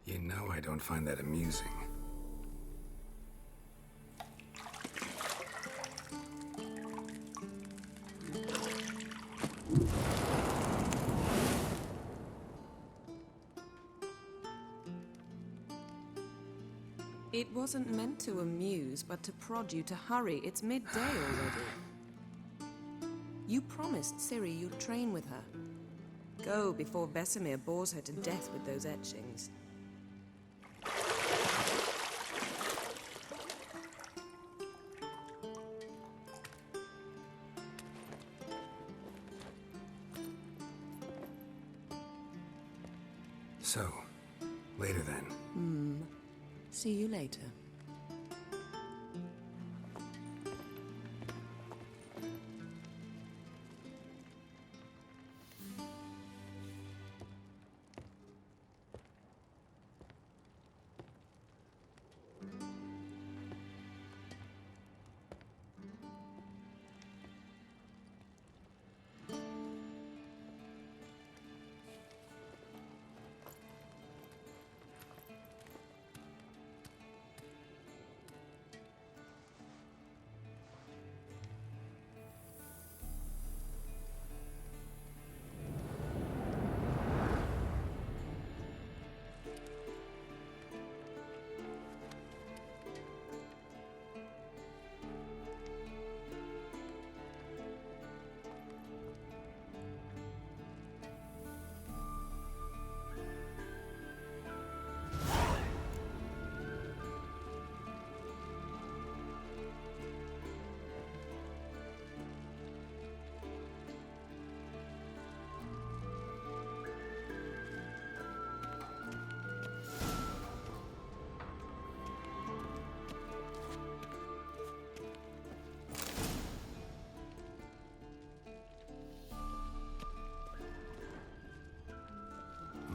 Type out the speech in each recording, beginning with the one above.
You know I don't find that amusing. It wasn't meant to amuse, but to prod you to hurry. It's midday already. You promised Ciri you'd train with her. Go before Vesemir bores her to death with those etchings. So, later then. See you later.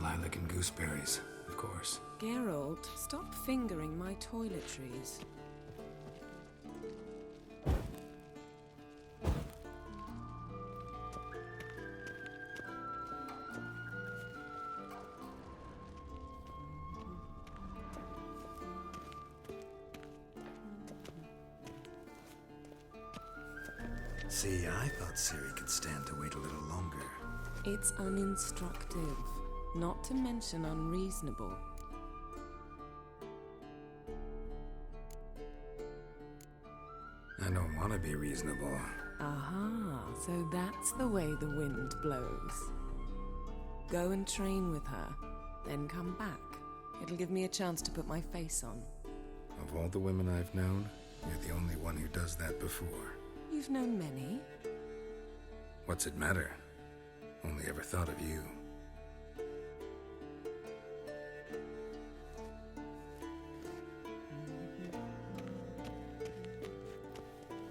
Lilac and gooseberries, of course. Geralt, stop fingering my toiletries. See, I thought Ciri could stand to wait a little longer. It's uninstructive, not to mention unreasonable. I don't want to be reasonable. Aha, so that's the way the wind blows. Go and train with her, then come back. It'll give me a chance to put my face on. Of all the women I've known, you're the only one who does that before. You've known many. What's it matter? Only ever thought of you.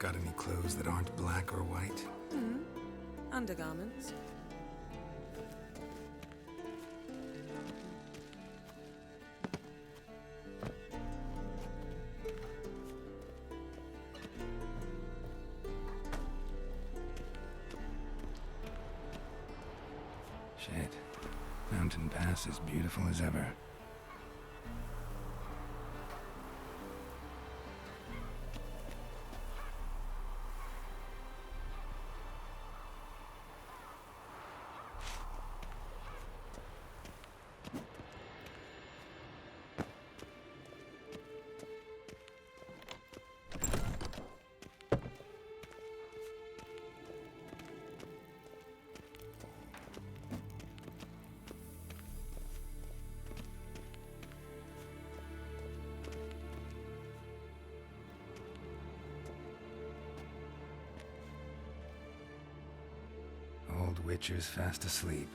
Got any clothes that aren't black or white? Undergarments. Shit. Mountain Pass is beautiful as ever. Old Witcher's fast asleep.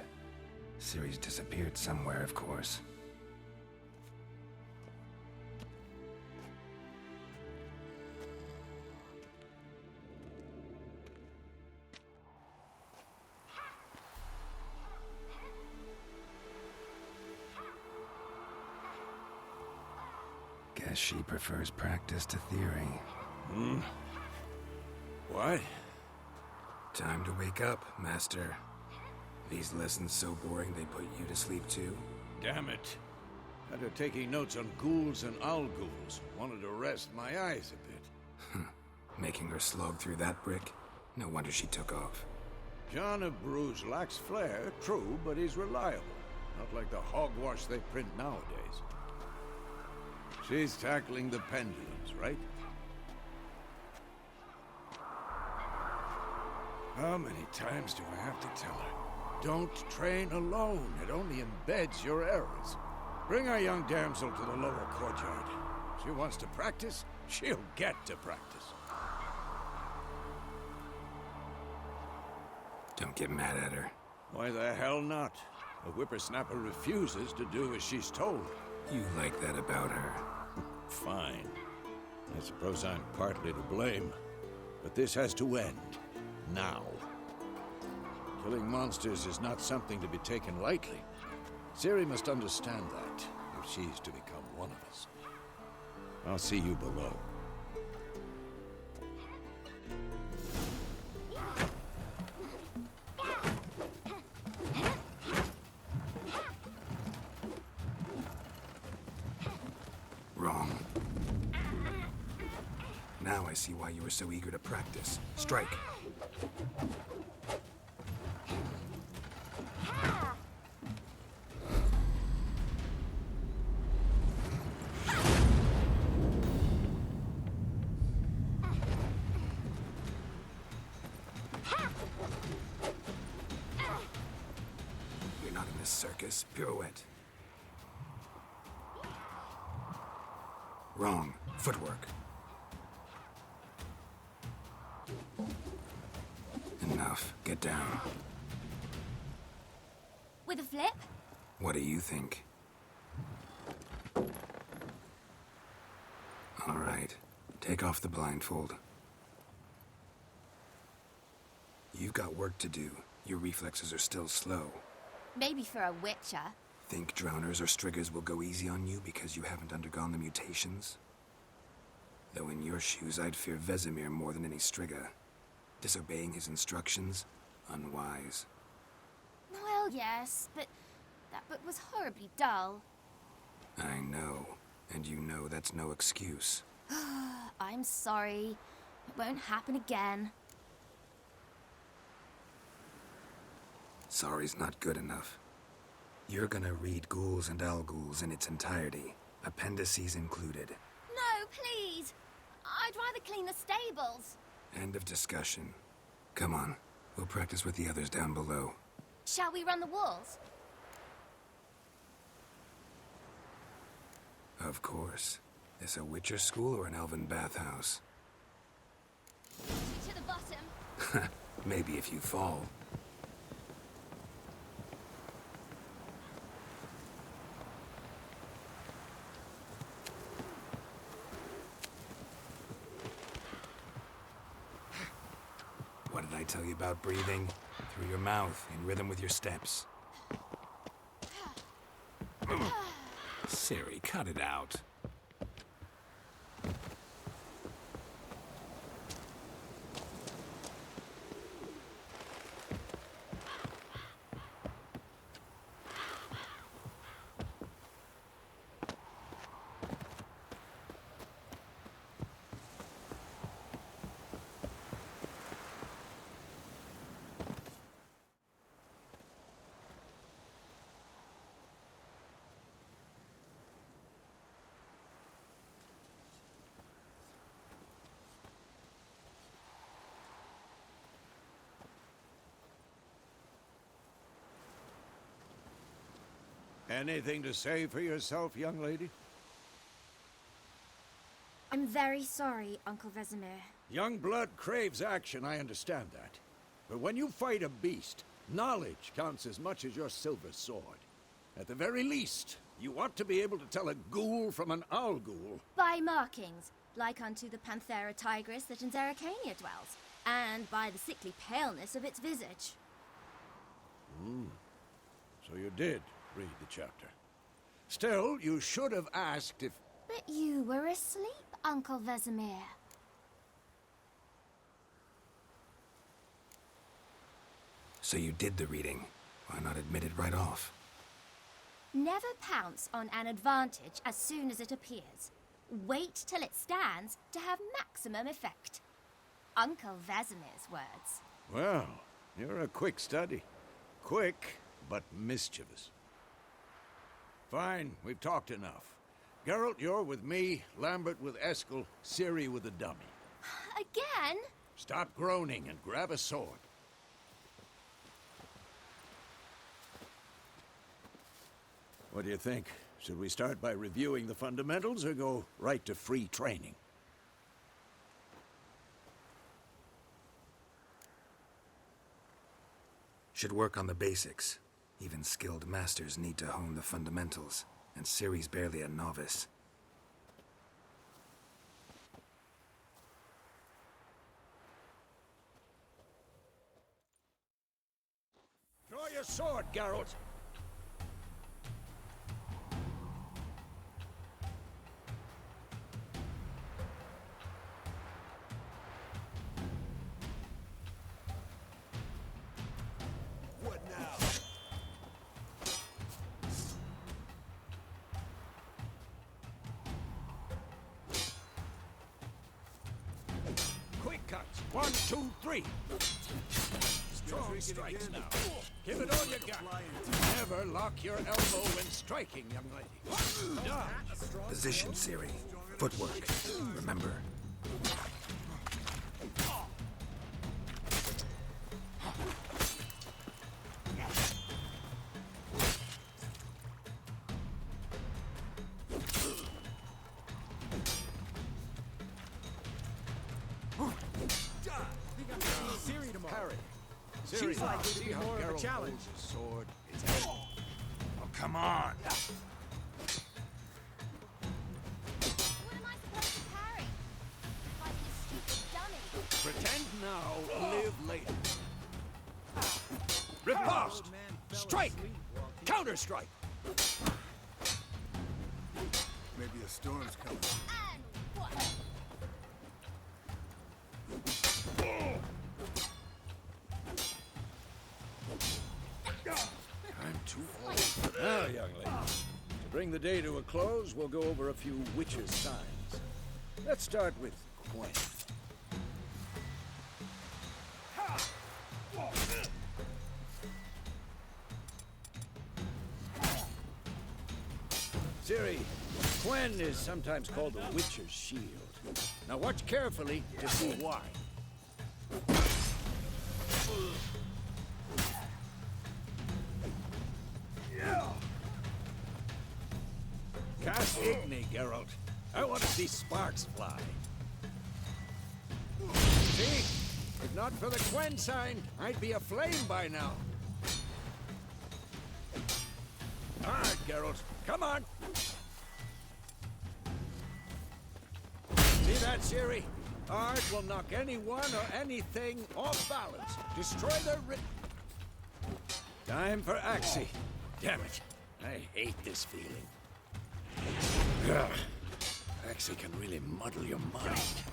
Ciri's disappeared somewhere, of course. Guess she prefers practice to theory. What? Time to wake up, Master. These lessons so boring they put you to sleep too? Damn it. After taking notes on ghouls and owl-ghouls, wanted to rest my eyes a bit. Making her slog through that brick? No wonder she took off. John of Bruges lacks flair, true, but he's reliable. Not like the hogwash they print nowadays. She's tackling the pendulums, right? How many times do I have to tell her? Don't train alone. It only embeds your errors. Bring our young damsel to the lower courtyard. She wants to practice, she'll get to practice. Don't get mad at her. Why the hell not? A whippersnapper refuses to do as she's told. You like that about her. Fine. I suppose I'm partly to blame. But this has to end. Now. Killing monsters is not something to be taken lightly. Ciri must understand that, if she's to become one of us. I'll see you below. Wrong. Now I see why you were so eager to practice. Strike. You're not in this circus. Pirouette. Wrong. Footwork. Enough. Get down. With a flip? What do you think? All right. Take off the blindfold. You've got work to do. Your reflexes are still slow. Maybe for a witcher. Think drowners or striggers will go easy on you because you haven't undergone the mutations? Though in your shoes, I'd fear Vesemir more than any strigger. Disobeying his instructions? Unwise. Well, yes, but that book was horribly dull. I know. And you know that's no excuse. I'm sorry. It won't happen again. Sorry's not good enough. You're gonna read Ghouls and Owl-Ghouls in its entirety, appendices included. No, please! I'd rather clean the stables. End of discussion. Come on, we'll practice with the others down below. Shall we run the walls? Of course. This a Witcher school or an elven bathhouse? To the bottom. Maybe if you fall. What did I tell you about breathing? Through your mouth, in rhythm with your steps. Ciri, cut it out. Anything to say for yourself, young lady? I'm very sorry, Uncle Vesemir. Young blood craves action, I understand that. But when you fight a beast, knowledge counts as much as your silver sword. At the very least, you ought to be able to tell a ghoul from an owl-ghoul. By markings, like unto the Panthera tigris that in Zerrikania dwells, and by the sickly paleness of its visage. So you did read the chapter. Still, you should have asked if... But you were asleep, Uncle Vesemir. So you did the reading. Why not admit it right off? Never pounce on an advantage as soon as it appears. Wait till it stands to have maximum effect. Uncle Vesemir's words. Well, you're a quick study. Quick, but mischievous. Fine, we've talked enough. Geralt, you're with me, Lambert with Eskel, Ciri with the dummy. Again? Stop groaning and grab a sword. What do you think? Should we start by reviewing the fundamentals or go right to free training? Should work on the basics. Even skilled masters need to hone the fundamentals, and Ciri's barely a novice. Draw your sword, Geralt! What now? Quick cuts. 1, 2, 3. Strong strikes now. Give it all you got. Never lock your elbow when striking, young lady. Dodge. Position, Ciri. Footwork. Remember. Parry. She's likely to see be how more of a Geralt challenge. holds his sword. It's oh, come on. What am I supposed to parry? Like this stupid dummy. Pretend now, live later. Riposte! Strike! Counter-strike! Maybe a storm's coming. And what? I'm too old. Now, young lady, to bring the day to a close, we'll go over a few witches' signs. Let's start with Gwen. Ciri, Gwen is sometimes called the Witcher's Shield. Now watch carefully to see why. Cast Igni, Geralt. I want to see sparks fly. See? If not for the Gwen sign, I'd be aflame by now. All right, Geralt. Come on. See that, Ciri? Art will knock anyone or anything off balance. Destroy the Time for Axie. Damn it. I hate this feeling. Ugh. Axie can really muddle your mind.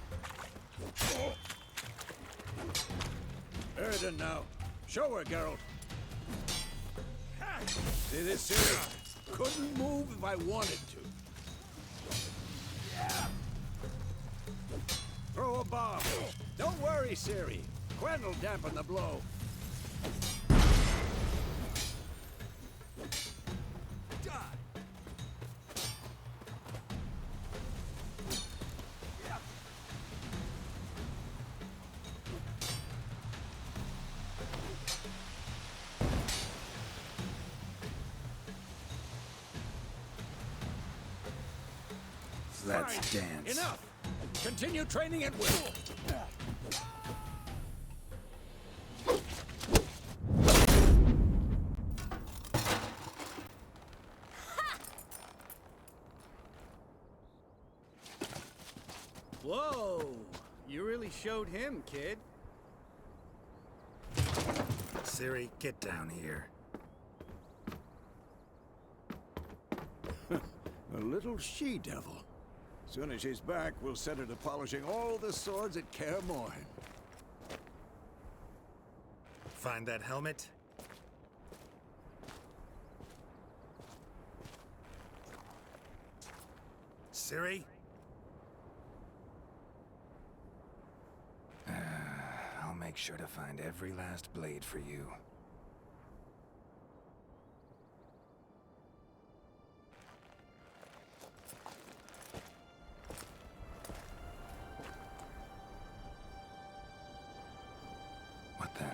Erden now. Show her, Geralt. See this, Ciri? Couldn't move if I wanted to. Throw a bomb. Don't worry, Ciri. Gwen will dampen the blow. Let's Fine. dance. Enough. Continue training at will. Whoa! You really showed him, kid. Ciri, get down here. A little she-devil. Soon as she's back, we'll set her to polishing all the swords at Kaer Morhen. Find that helmet? Ciri? I'll make sure to find every last blade for you. What the?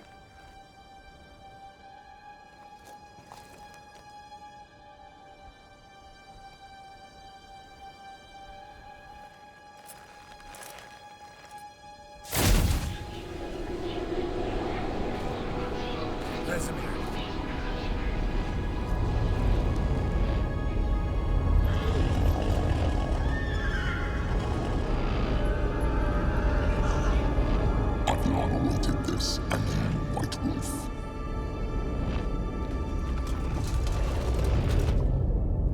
Vesemir. I've long awaited this, and you, White Wolf.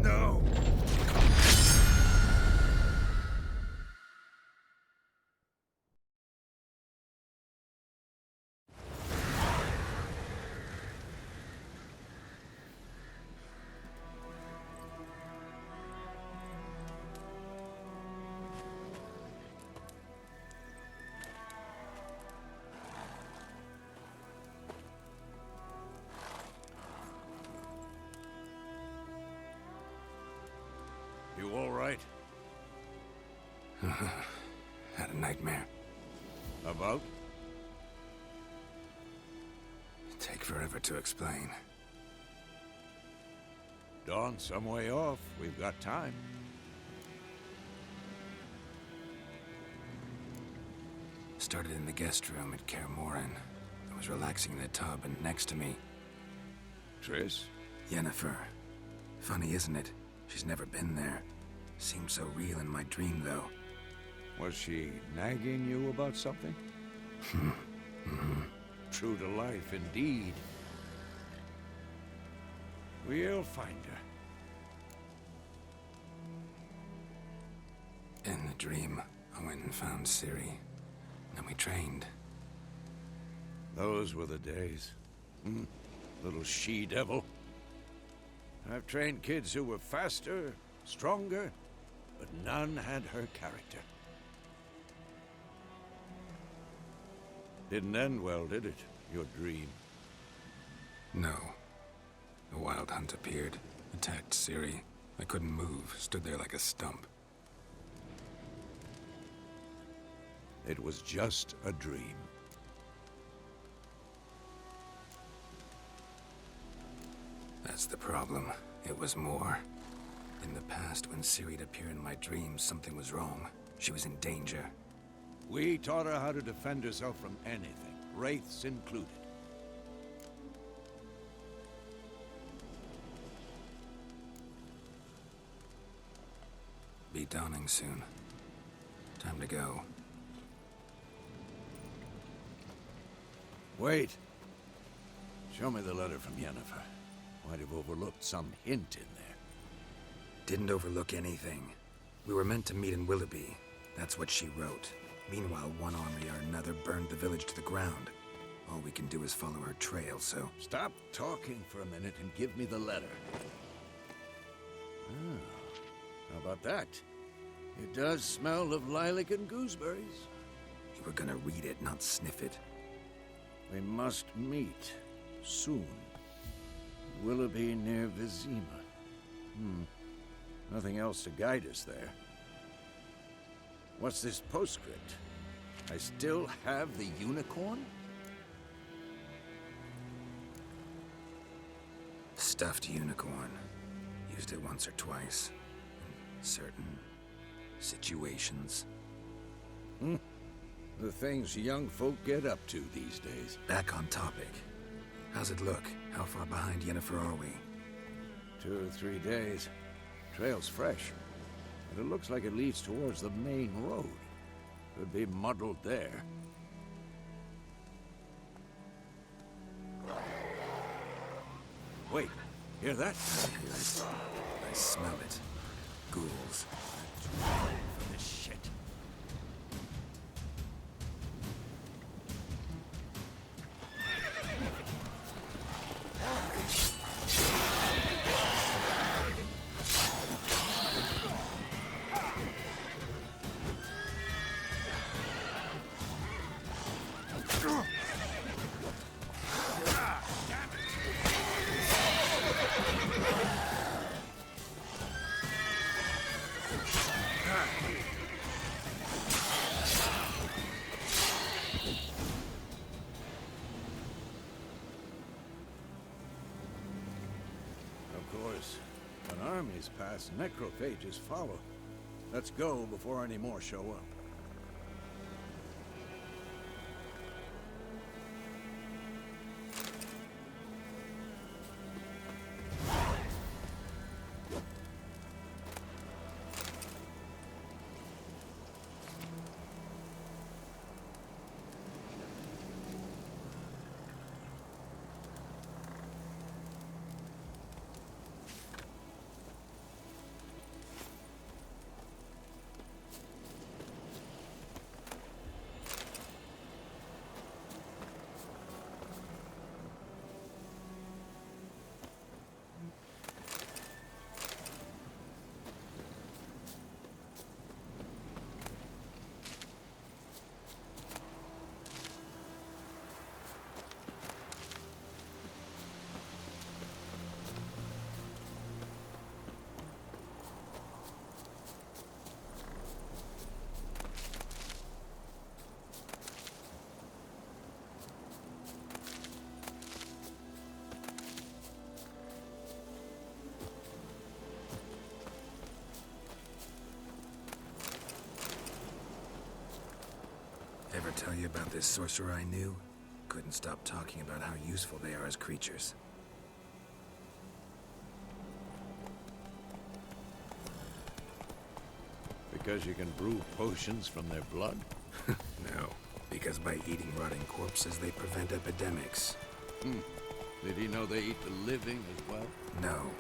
No! You all right? Had a nightmare. About? Take forever to explain. Dawn's some way off. We've got time. Started in the guest room at Kaer Morhen. I was relaxing in the tub, and next to me, Triss? Yennefer. Funny, isn't it? She's never been there. Seemed so real in my dream, though. Was she nagging you about something? True to life, indeed. We'll find her. In the dream, I went and found Ciri. Then we trained. Those were the days. Little she-devil. I've trained kids who were faster, stronger, but none had her character. Didn't end well, did it? Your dream. No. The Wild Hunt appeared, attacked Ciri. I couldn't move, stood there like a stump. It was just a dream. That's the problem. It was more. In the past, when Ciri'd appear in my dreams, something was wrong. She was in danger. We taught her how to defend herself from anything, wraiths included. Be dawning soon. Time to go. Wait. Show me the letter from Yennefer. Might have overlooked some hint in there. Didn't overlook anything. We were meant to meet in Willoughby. That's what she wrote. Meanwhile, one army or another burned the village to the ground. All we can do is follow her trail, so... Stop talking for a minute and give me the letter. How about that? It does smell of lilac and gooseberries. You were gonna read it, not sniff it. We must meet soon. Willoughby near Vizima. Nothing else to guide us there. What's this postscript? I still have the unicorn? Stuffed unicorn. Used it once or twice. In certain situations. The things young folk get up to these days. Back on topic. How's it look? How far behind Yennefer are we? 2 or 3 days. Trail's fresh. And it looks like it leads towards the main road. Could be muddled there. Wait, hear that? I smell it. Ghouls. For this shit. Of course, when armies pass, necrophages follow. Let's go before any more show up. Ever tell you about this sorcerer I knew? Couldn't stop talking about how useful they are as creatures. Because you can brew potions from their blood? No, because by eating rotting corpses, they prevent epidemics. Did he know they eat the living as well? No,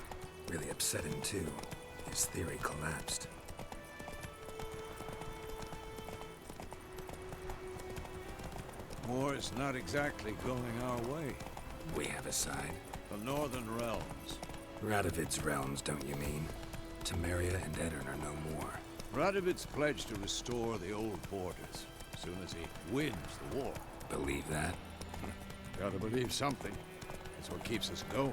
really upset him too. His theory collapsed. War's not exactly going our way. We have a side. The Northern Realms. Radovid's realms, don't you mean? Temeria and Edirn are no more. Radovid's pledged to restore the old borders as soon as he wins the war. Believe that? Gotta believe something. It's what keeps us going.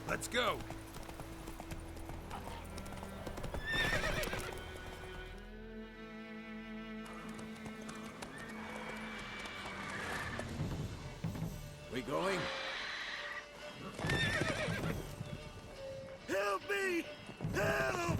Let's go! We going? Help me! Help!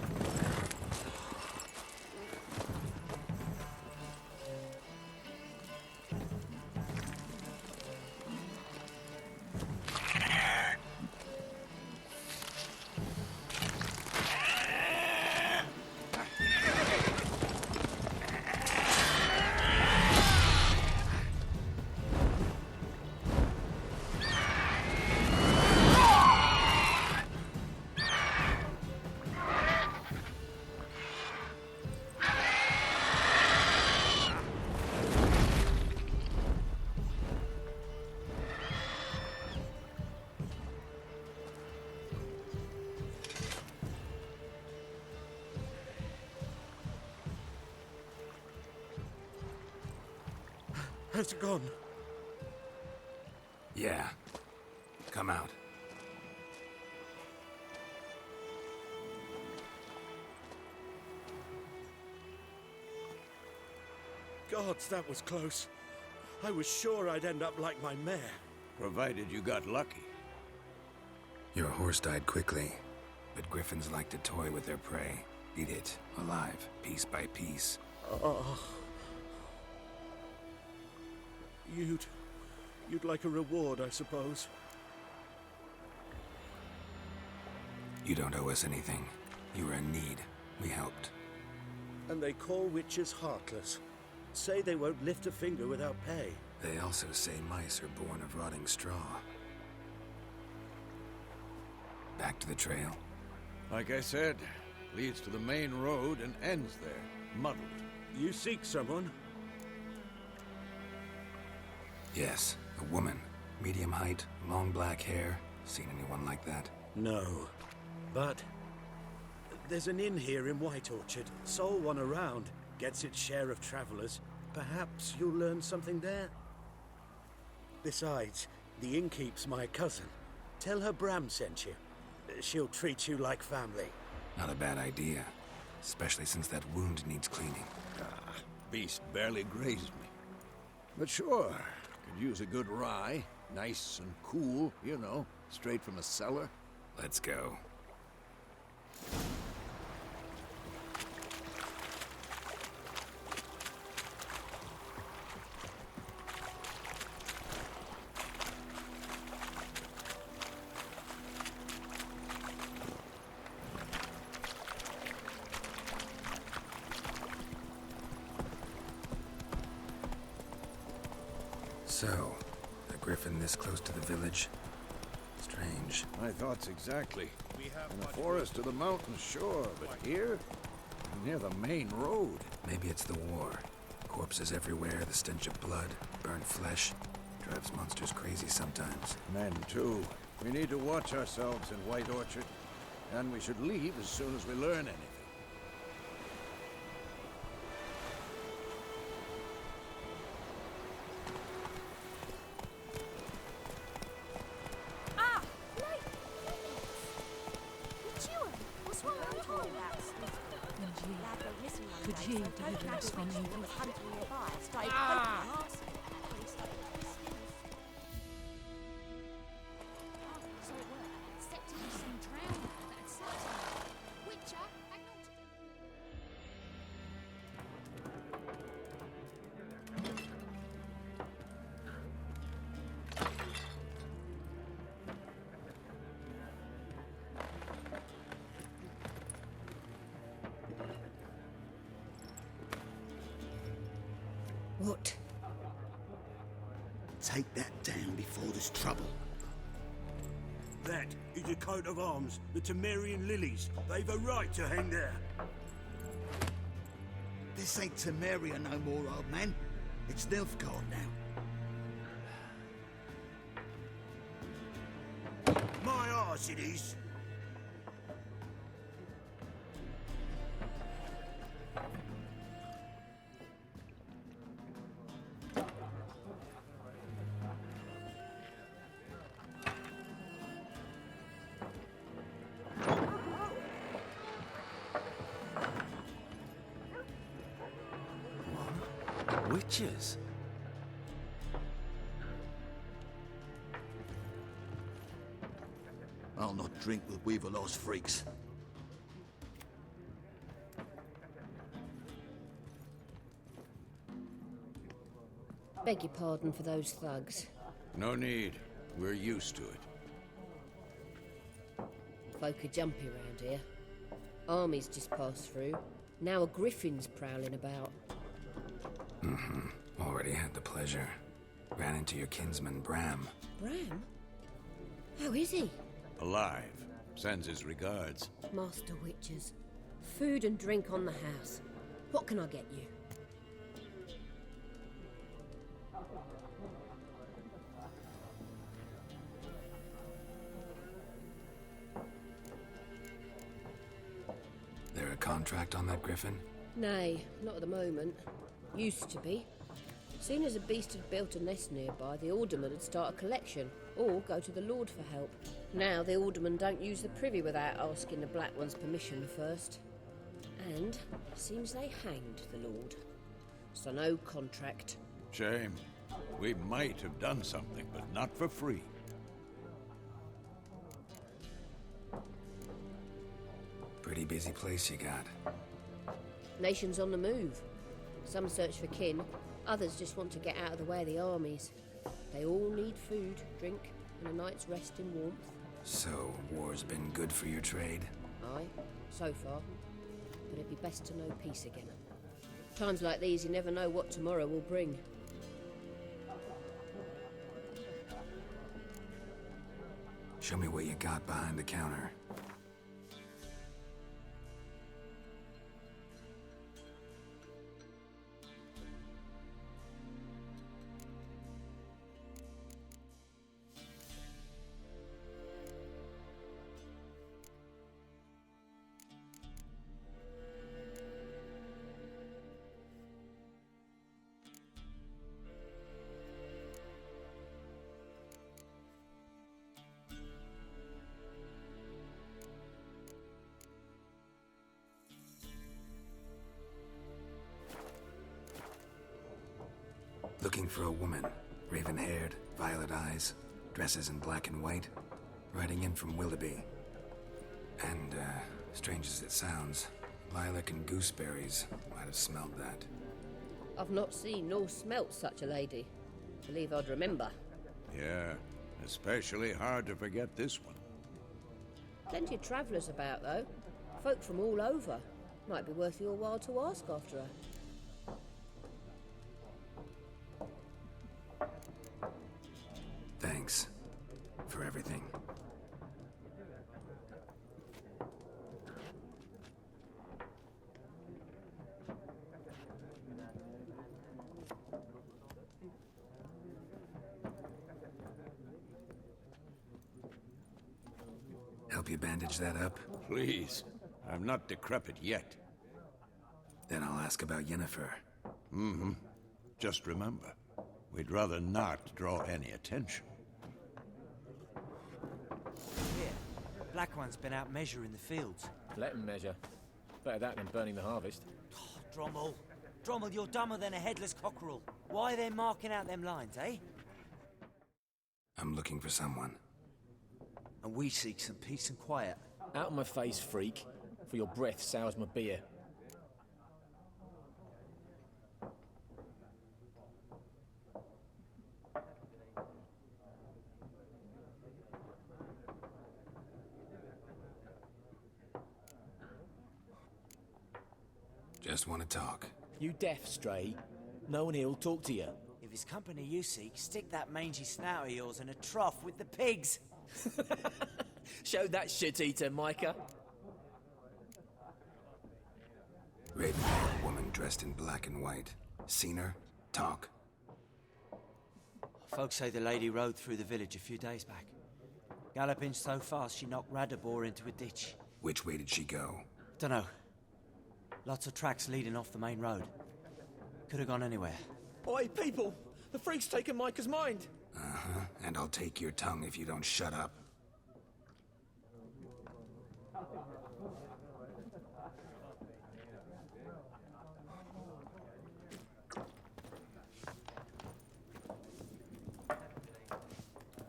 Has it gone? Yeah. Come out. Gods, that was close. I was sure I'd end up like my mare. Provided you got lucky. Your horse died quickly, but griffins like to toy with their prey. Eat it, alive, piece by piece. Oh. You'd like a reward, I suppose. You don't owe us anything. You were in need. We helped. And they call witches heartless. Say they won't lift a finger without pay. They also say mice are born of rotting straw. Back to the trail. Like I said, leads to the main road and ends there, muddled. You seek someone? Yes, a woman. Medium height, long black hair. Seen anyone like that? No. But there's an inn here in White Orchard. Sole one around. Gets its share of travelers. Perhaps you'll learn something there. Besides, the innkeep's my cousin. Tell her Bram sent you. She'll treat you like family. Not a bad idea. Especially since that wound needs cleaning. Beast barely grazed me. But sure, could use a good rye. Nice and cool, you know, straight from a cellar. Let's go. So, a griffin this close to the village? Strange. My thoughts exactly. In the forest or the mountains, sure, but here? Near the main road. Maybe it's the war. Corpses everywhere, the stench of blood, burnt flesh. Drives monsters crazy sometimes. Men, too. We need to watch ourselves in White Orchard. And we should leave as soon as we learn anything. Ah! Light! Mature! What's wrong with you? Could ye deliver us from evil? So it worked. Stepped into some drowning that had slept in it. Witcher, hang on to What? Take that down before there's trouble. That is a coat of arms, the Temerian lilies. They've a right to hang there. This ain't Temeria no more, old man. It's Nilfgaard now. My arse it is. Witches? I'll not drink with Weaverlaw's freaks. Beg your pardon for those thugs. No need. We're used to it. Folk are jumpy around here. Armies just passed through. Now a griffin's prowling about. Already had the pleasure. Ran into your kinsman, Bram. Bram? How is he? Alive. Sends his regards. Master Witchers. Food and drink on the house. What can I get you? There a contract on that griffin? Nay, not at the moment. Used to be. Soon as a beast had built a nest nearby, the alderman would start a collection, or go to the Lord for help. Now the aldermen don't use the privy without asking the Black One's permission first. And seems they hanged the Lord. So no contract. Shame. We might have done something, but not for free. Pretty busy place you got. Nations on the move. Some search for kin, others just want to get out of the way of the armies. They all need food, drink, and a night's rest in warmth. So, war's been good for your trade? Aye, so far. But it'd be best to know peace again. Times like these, you never know what tomorrow will bring. Show me what you got behind the counter. Looking for a woman. Raven-haired, violet eyes, dresses in black and white. Riding in from Willoughby. And, strange as it sounds, lilac and gooseberries might have smelled that. I've not seen nor smelt such a lady. Believe I'd remember. Yeah, especially hard to forget this one. Plenty of travellers about, though. Folk from all over. Might be worth your while to ask after her. Thanks for everything. Help you bandage that up? Please. I'm not decrepit yet. Then I'll ask about Yennefer. Mm-hmm. Just remember, we'd rather not draw any attention. Here, Black One's been out measuring the fields. Let him measure. Better that than burning the harvest. Oh, Drommel, you're dumber than a headless cockerel. Why are they marking out them lines, eh? I'm looking for someone. And we seek some peace and quiet. Out of my face, freak. For your breath sours my beer. Just want to talk. You deaf, Stray? No one here'll talk to you. If it's company you seek, stick that mangy snout of yours in a trough with the pigs. Show that shit-eater, Micah. Raven-haired woman dressed in black and white. Seen her? Talk. Folks say the lady rode through the village a few days back. Galloping so fast she knocked Radabor into a ditch. Which way did she go? Dunno. Lots of tracks leading off the main road. Could have gone anywhere. Oi, people! The freak's taken Micah's mind! Uh-huh, and I'll take your tongue if you don't shut up.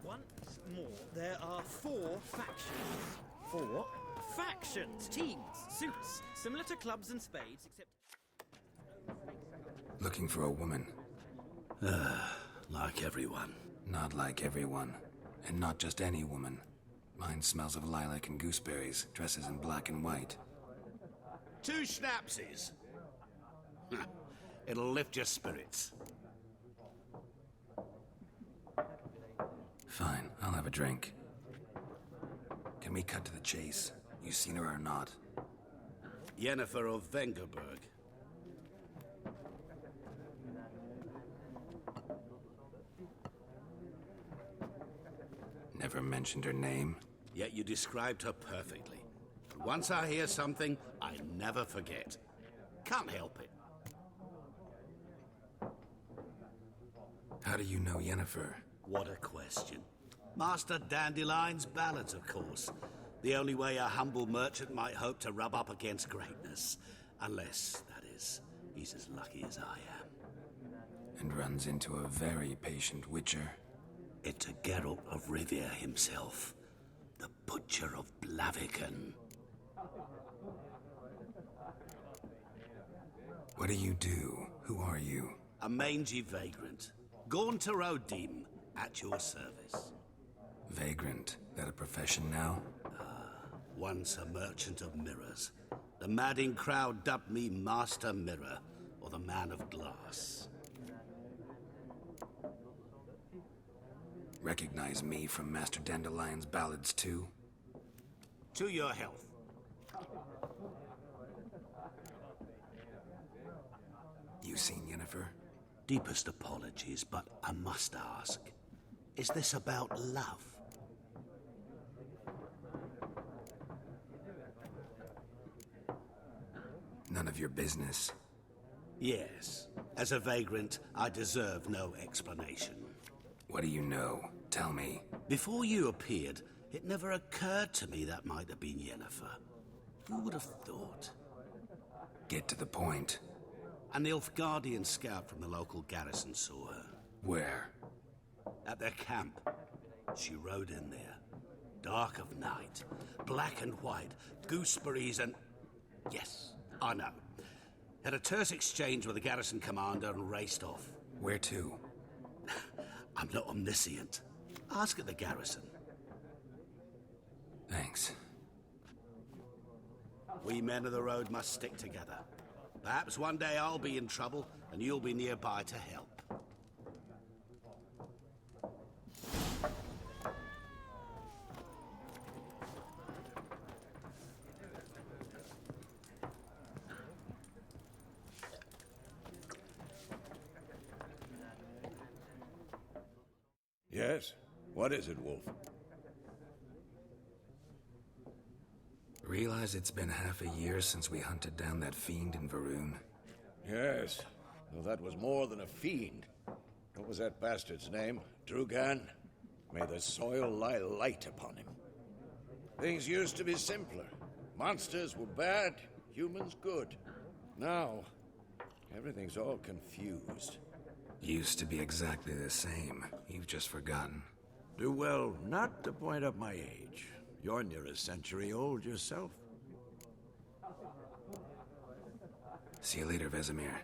Once more, there are 4 factions. 4 factions, teams, suits, similar to clubs and spades, except... Looking for a woman. Like everyone. Not like everyone. And not just any woman. Mine smells of lilac and gooseberries, dresses in black and white. 2 schnapsies. It'll lift your spirits. Fine, I'll have a drink. Can we cut to the chase? You seen her or not? Yennefer of Vengerberg. Never mentioned her name. Yet you described her perfectly. And once I hear something, I never forget. Can't help it. How do you know Yennefer? What a question. Master Dandelion's ballads, of course. The only way a humble merchant might hope to rub up against greatness. Unless, that is, he's as lucky as I am. And runs into a very patient witcher. It's a Geralt of Rivia himself. The Butcher of Blaviken. What do you do? Who are you? A mangy vagrant. Gaunter Odim, at your service. Vagrant? That a profession now? Once a merchant of mirrors. The madding crowd dubbed me Master Mirror, or the Man of Glass. Recognize me from Master Dandelion's ballads too? To your health. You seen Yennefer? Deepest apologies, but I must ask. Is this about love? None of your business. Yes. As a vagrant, I deserve no explanation. What do you know? Tell me. Before you appeared, it never occurred to me that might have been Yennefer. Who would have thought? Get to the point. An Nilfgaardian scout from the local garrison saw her. Where? At their camp. She rode in there. Dark of night. Black and white. Gooseberries and... Yes, I know. Had a terse exchange with the garrison commander and raced off. Where to? I'm not omniscient. Ask at the garrison. Thanks. We men of the road must stick together. Perhaps one day I'll be in trouble and you'll be nearby to help. Yes? What is it, Wolf? Realize it's been half a year since we hunted down that fiend in Varun? Yes, though that was more than a fiend. What was that bastard's name? Drugan? May the soil lie light upon him. Things used to be simpler. Monsters were bad, humans good. Now, everything's all confused. Used to be exactly the same. You've just forgotten. Do well not to point up my age. You're near a century old yourself. See you later, Vesemir.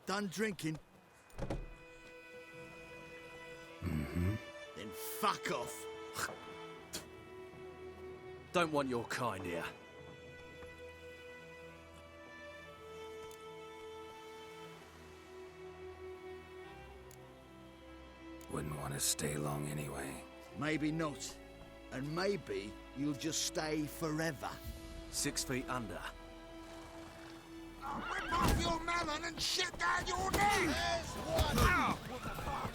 Done drinking? Mm-hmm. Then fuck off. Don't want your kind here. Wouldn't want to stay long anyway. Maybe not. And maybe you'll just stay forever. 6 feet under. I'll rip off your melon and shit down your neck! There's one! Ow! What the fuck?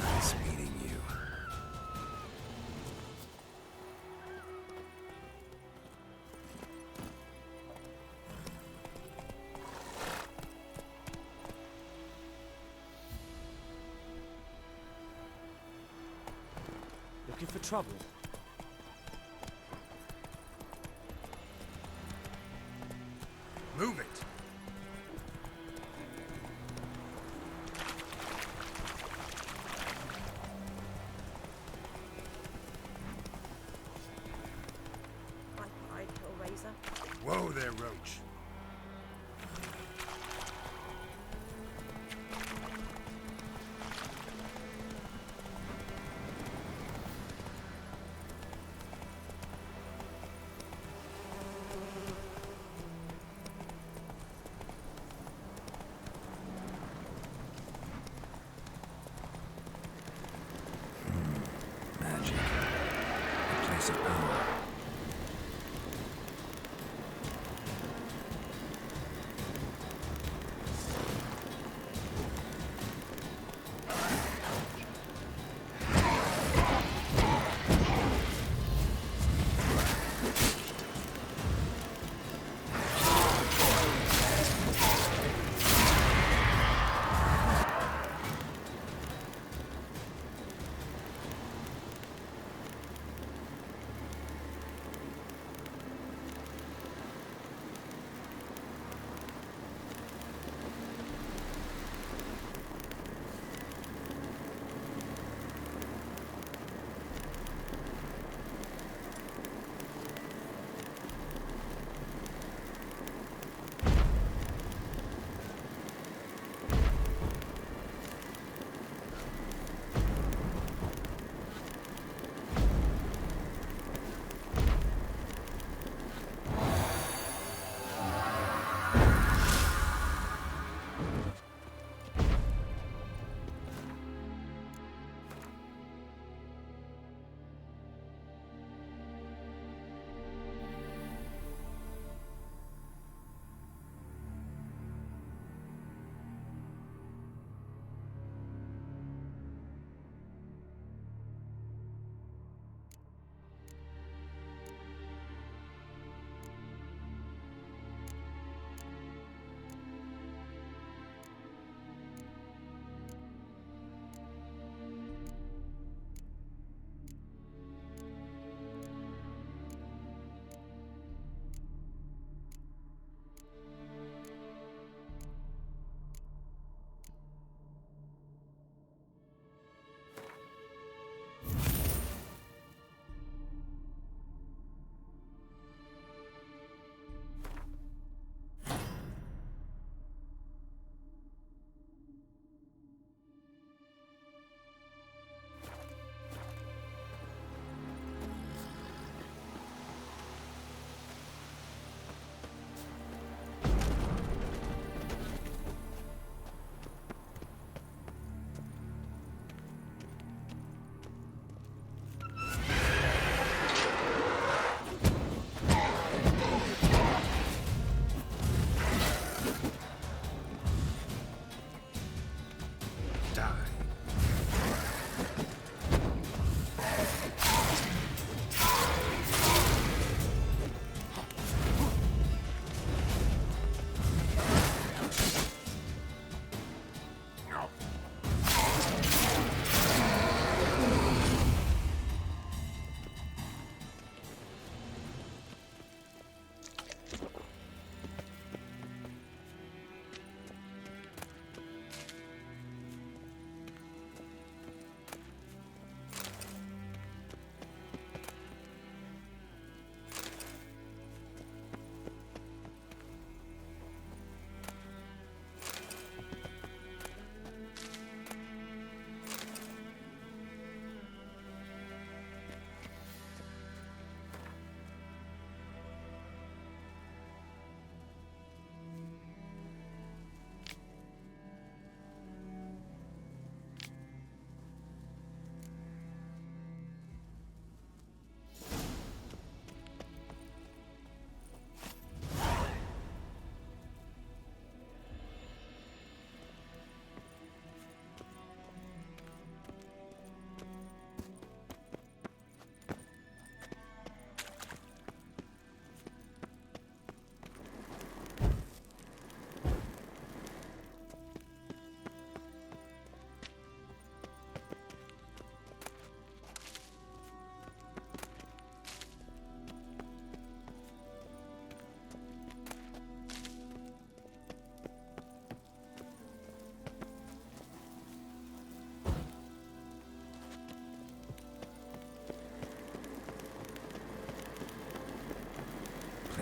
Nice meeting you. Looking for trouble? Move it! Hi, Hellraiser. Whoa there, Roach. Magic. A place of power.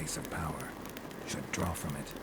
place of power should draw from it.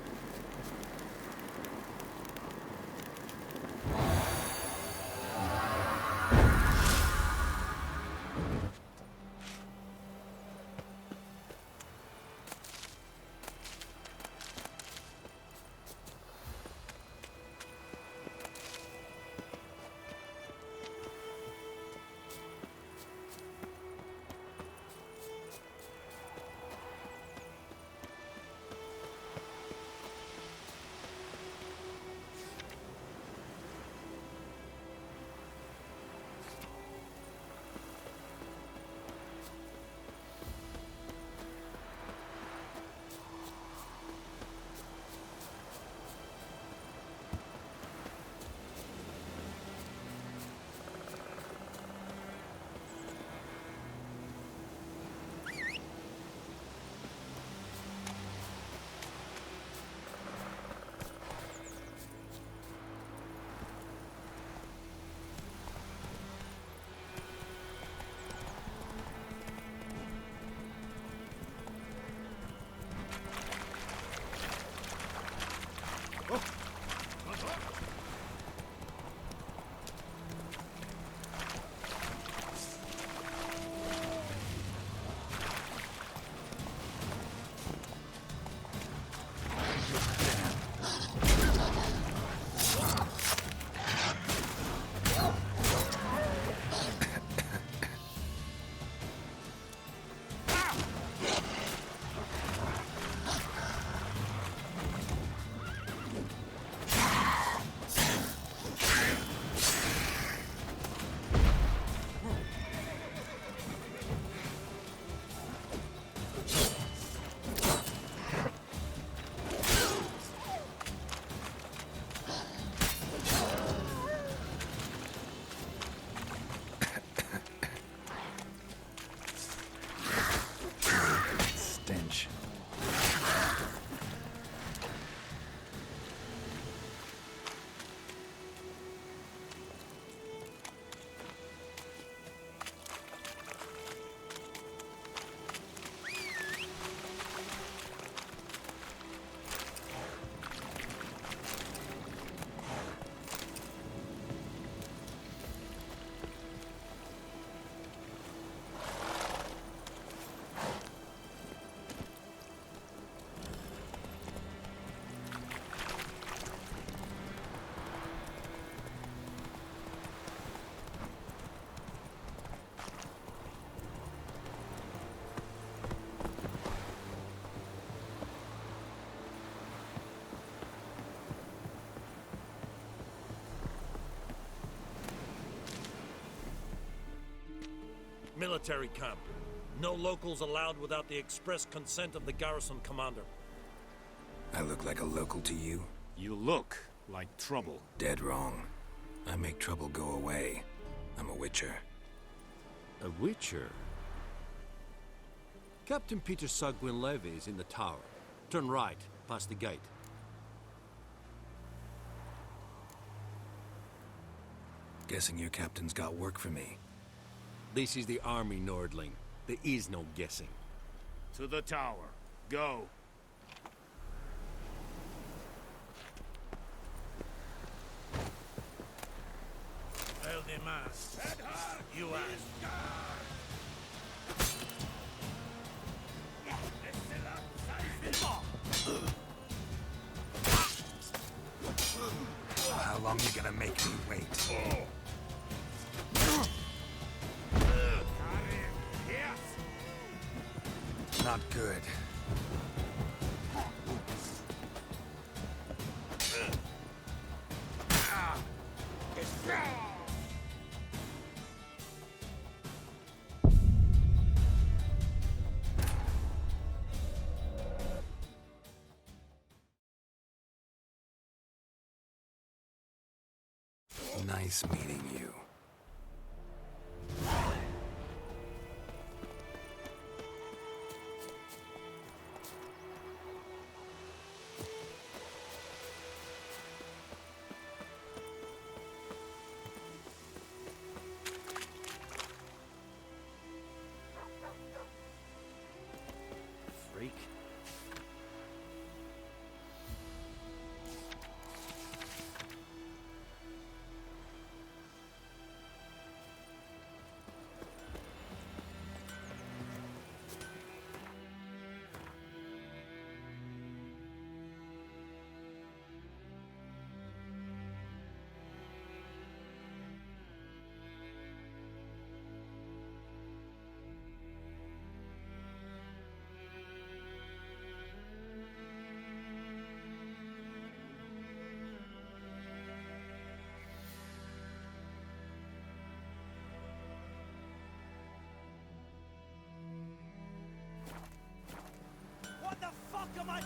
Military camp. No locals allowed without the express consent of the garrison commander. I look like a local to you? You look like trouble. Dead wrong. I make trouble go away. I'm a witcher. A witcher? Captain Peter Sagwin Levy is in the tower. Turn right, past the gate. Guessing your captain's got work for me. This is the army, Nordling. There is no guessing. To the tower. Go. El demás. You ask. How long you gonna make me wait? Not good. Nice meeting you. Freak.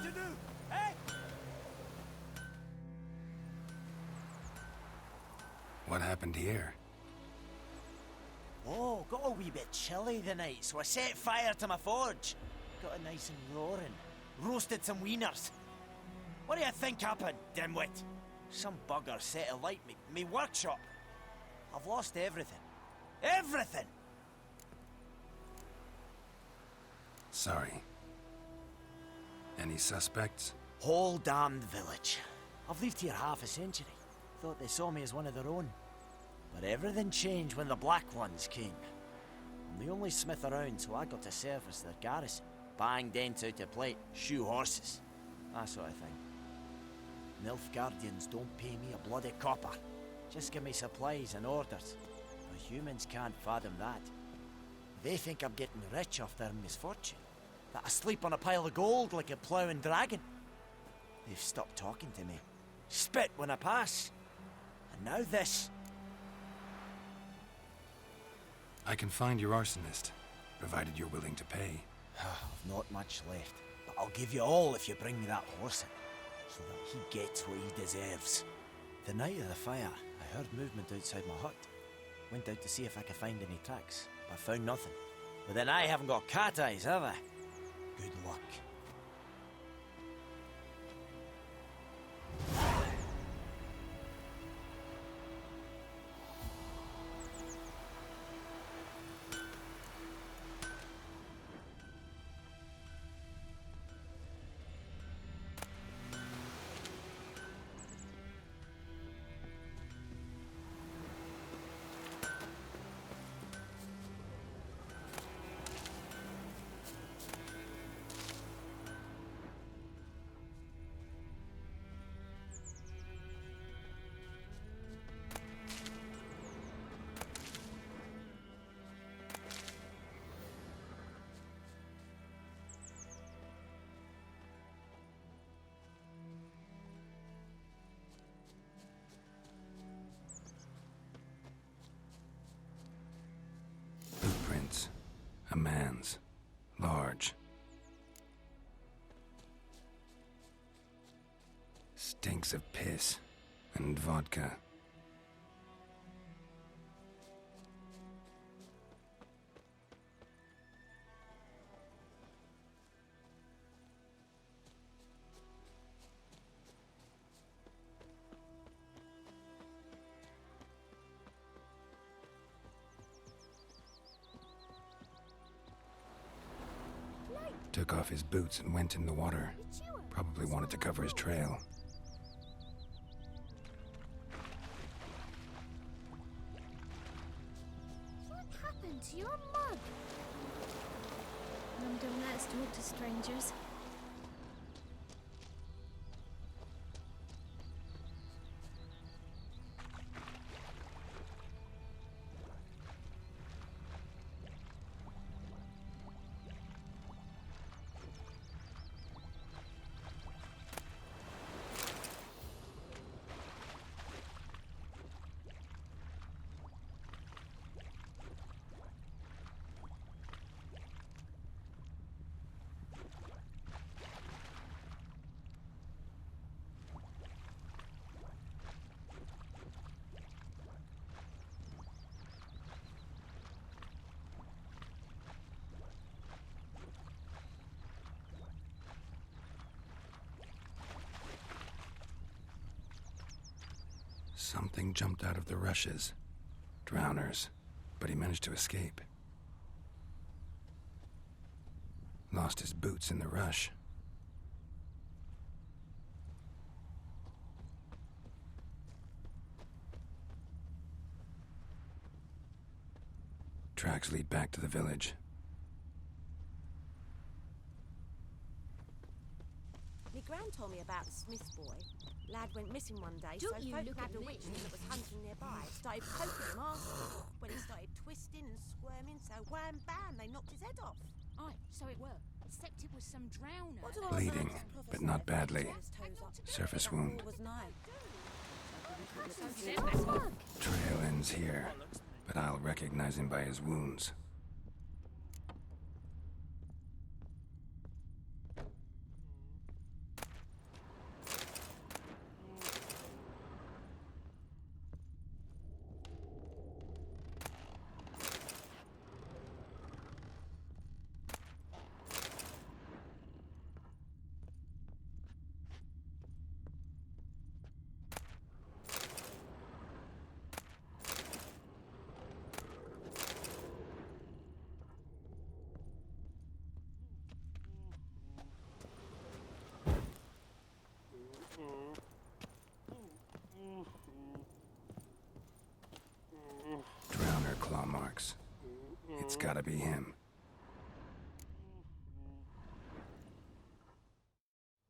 to do, eh? What happened here? Oh, got a wee bit chilly the night, so I set fire to my forge. Got it nice and roaring. Roasted some wieners. What do you think happened, dimwit? Some bugger set alight me workshop. I've lost everything. Everything! Sorry. Any suspects? Whole damned village. I've lived here half a century. Thought they saw me as one of their own. But everything changed when the Black Ones came. I'm the only smith around, so I got to service their garrison. Bang dents out of plate, shoe horses. That sort of thing. Nilfgaardians don't pay me a bloody copper. Just give me supplies and orders. But humans can't fathom that. They think I'm getting rich off their misfortune. That I sleep on a pile of gold like a ploughing dragon. They've stopped talking to me. Spit when I pass. And now this. I can find your arsonist, provided you're willing to pay. I've not much left, but I'll give you all if you bring me that horse in, so that he gets what he deserves. The night of the fire, I heard movement outside my hut. Went out to see if I could find any tracks, but I found nothing. But then I haven't got cat eyes, have I? Good luck. Footprints. A man's. Large. Stinks of piss and vodka. Took off his boots and went in the water. Probably wanted to cover his trail. What happened to your mug? Mum don't let us talk to strangers. Something jumped out of the rushes. Drowners. But he managed to escape. Lost his boots in the rush. Tracks lead back to the village. Me gran told me about the Smith's boy. Lad went missing one day, Don't so you folk look grabbed at a me. witch that was hunting nearby. Started poking him arse. When he started twisting and squirming, so wham bam, they knocked his head off. Aye, so it were. Except it was some drowner. What do our Bleeding, scientists but not prophesy? badly. His toes up. Surface That wound. war was nigh. Trail ends here, but I'll recognize him by his wounds. gotta be him.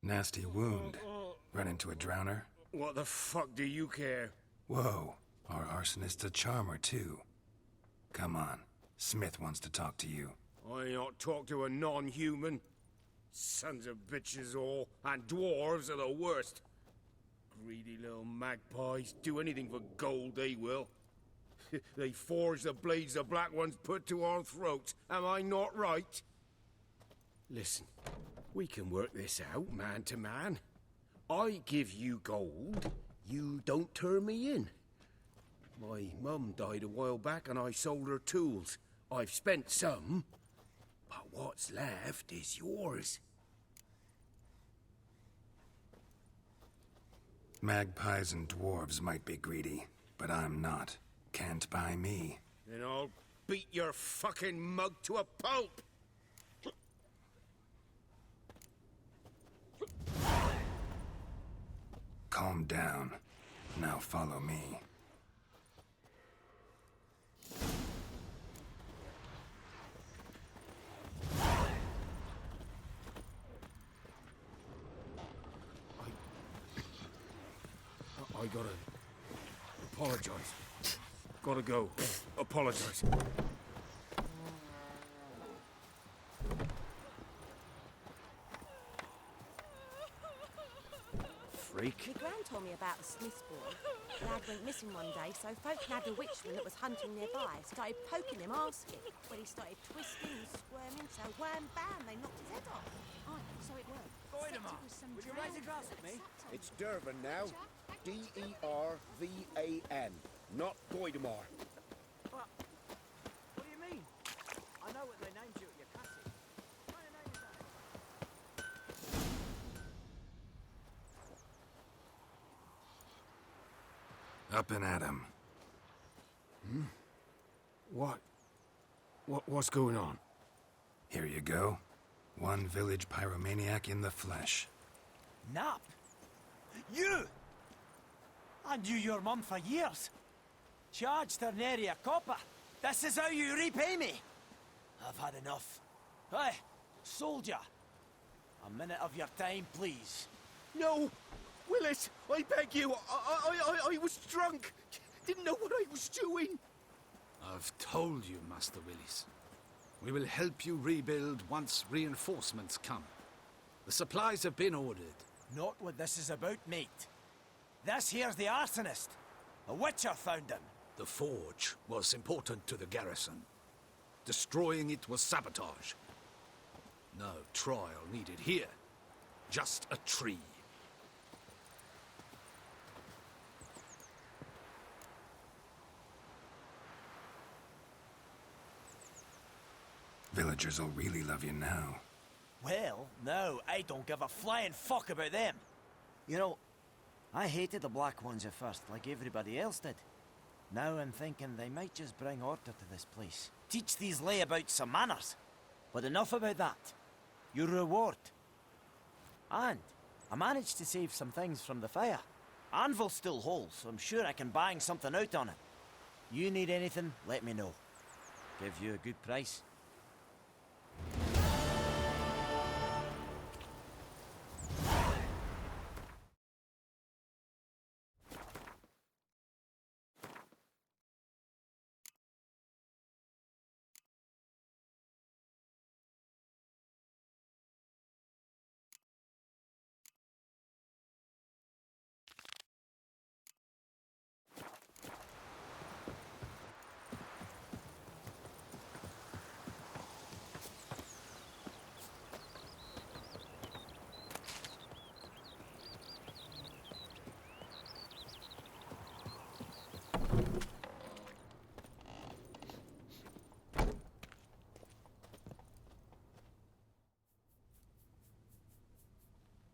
Nasty wound. Run into a drowner? What the fuck do you care? Whoa, our arsonist's a charmer too. Come on, Smith wants to talk to you. I ain't not talk to a non-human. Sons of bitches all, and dwarves are the worst. Greedy little magpies, do anything for gold, they will. They forge the blades the Black Ones put to our throats, am I not right? Listen, we can work this out, man to man. I give you gold, you don't turn me in. My mum died a while back and I sold her tools. I've spent some, but what's left is yours. Magpies and dwarves might be greedy, but I'm not. Can't buy me. Then I'll beat your fucking mug to a pulp! Calm down. Now follow me. I gotta apologize. Gotta go. Apologize. Freak. My gran told me about the Smiths boy. The lad went missing one day, so folk nabbed a witchman that was hunting nearby. Started poking him, asking. When he started twisting and squirming, so wham bam, they knocked his head off. Aye, so it were. Goidemar, would you raise a glass with me? It's Dervan now. D-E-R-V-A-N, not Goidemar. What do you mean? I know what they named you at your passage. What kind of name is that? Up and at 'em. What's going on? Here you go. One village pyromaniac in the flesh. Nap? You! I knew your mum for years. Charged her nary a copper. This is how you repay me. I've had enough. Hey, soldier. A minute of your time, please. No! Willis, I beg you. I was drunk. Didn't know what I was doing. I've told you, Master Willis. We will help you rebuild once reinforcements come. The supplies have been ordered. Not what this is about, mate. This here's the arsonist. A witcher found him. The forge was important to the garrison. Destroying it was sabotage. No trial needed here. Just a tree. Villagers will really love you now. Well, no, I don't give a flying fuck about them. You know, I hated the Black Ones at first, like everybody else did. Now I'm thinking they might just bring order to this place. Teach these layabouts some manners. But enough about that. Your reward. And I managed to save some things from the fire. Anvil's still whole, so I'm sure I can bang something out on it. You need anything, let me know. Give you a good price.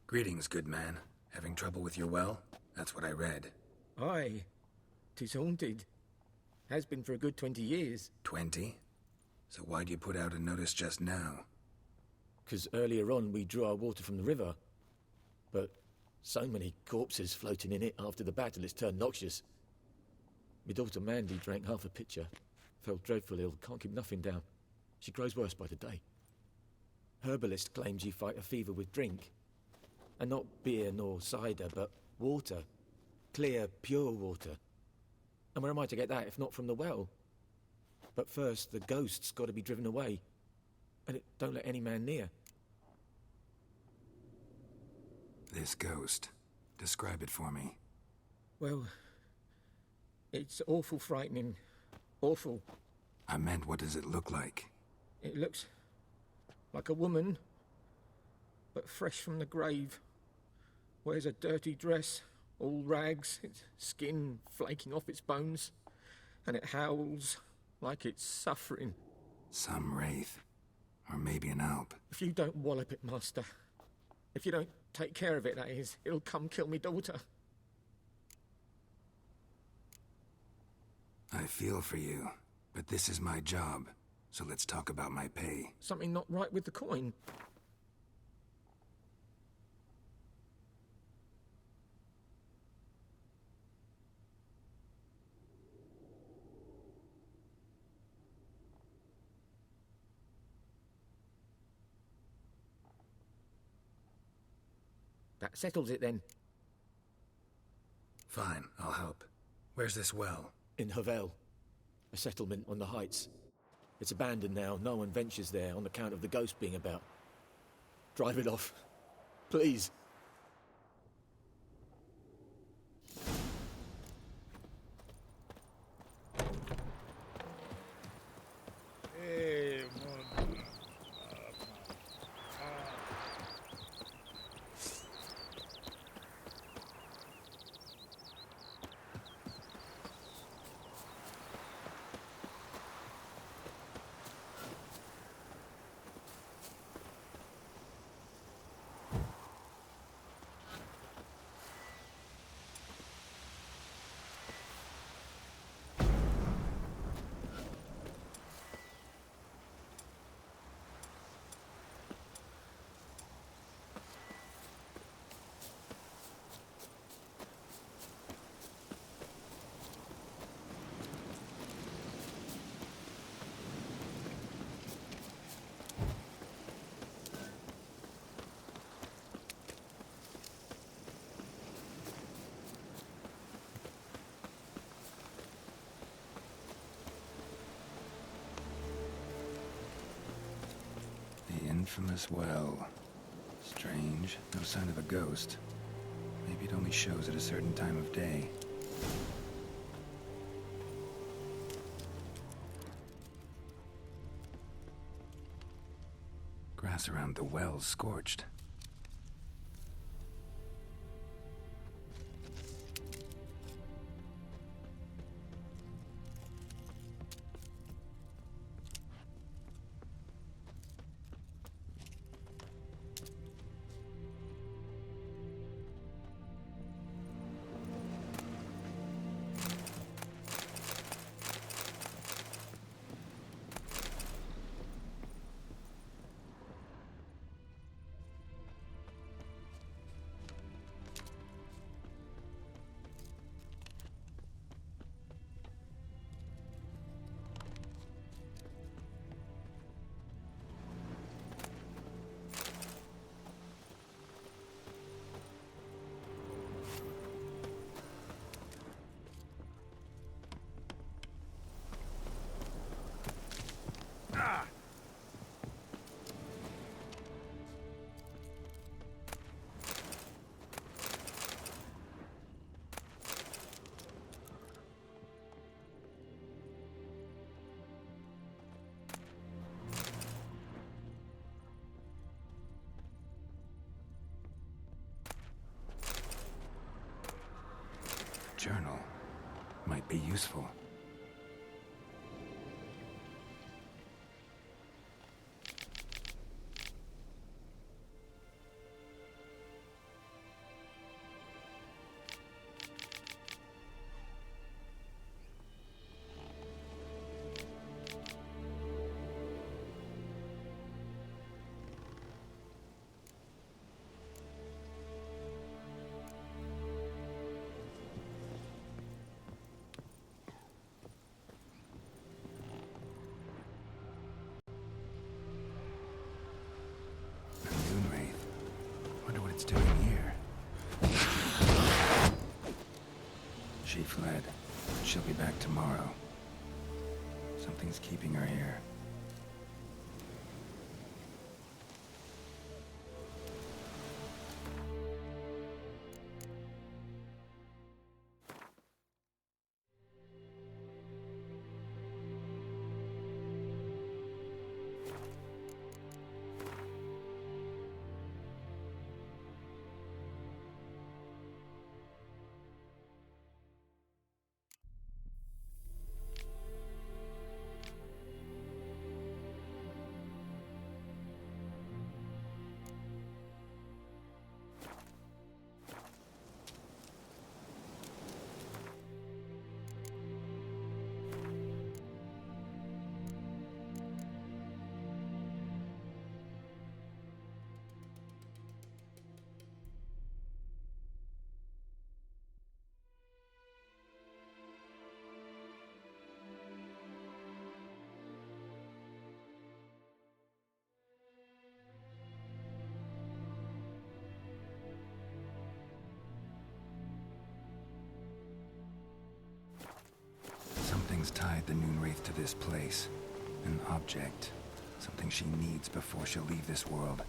Greetings, good man. Having trouble with your well? That's what I read. Aye. 'Tis haunted. Has been for a good 20 years. 20? So why'd you put out a notice just now? 'Cause earlier on we drew our water from the river. But so many corpses floating in it after the battle it's turned noxious. My daughter Mandy drank half a pitcher. Felt dreadful ill, can't keep nothing down. She grows worse by the day. Herbalist claims you fight a fever with drink. And not beer nor cider, but water. Clear, pure water. And where am I to get that if not from the well? But first, the ghost's got to be driven away. And it don't let any man near. This ghost. Describe it for me. Well, it's awful frightening. Awful. I meant, what does it look like? It looks like a woman, but fresh from the grave. Wears a dirty dress, all rags, its skin flaking off its bones, and it howls like it's suffering. Some wraith. Or maybe an alp. If you don't wallop it, Master, if you don't take care of it, that is, it'll come kill me daughter. I feel for you, but this is my job, so let's talk about my pay. Something not right with the coin. That settles it then. Fine, I'll help. Where's this well? In Havel, a settlement on the heights. It's abandoned now. No one ventures there on account of the ghost being about. Drive it off, please. Hey, The infamous well. Strange. No sign of a ghost. Maybe it only shows at a certain time of day. Grass around the well's scorched. Journal. Might be useful. What's doing here? She fled. She'll be back tomorrow. Something's keeping her here. Something's tied the Noonwraith to this place. An object. Something she needs before she'll leave this world.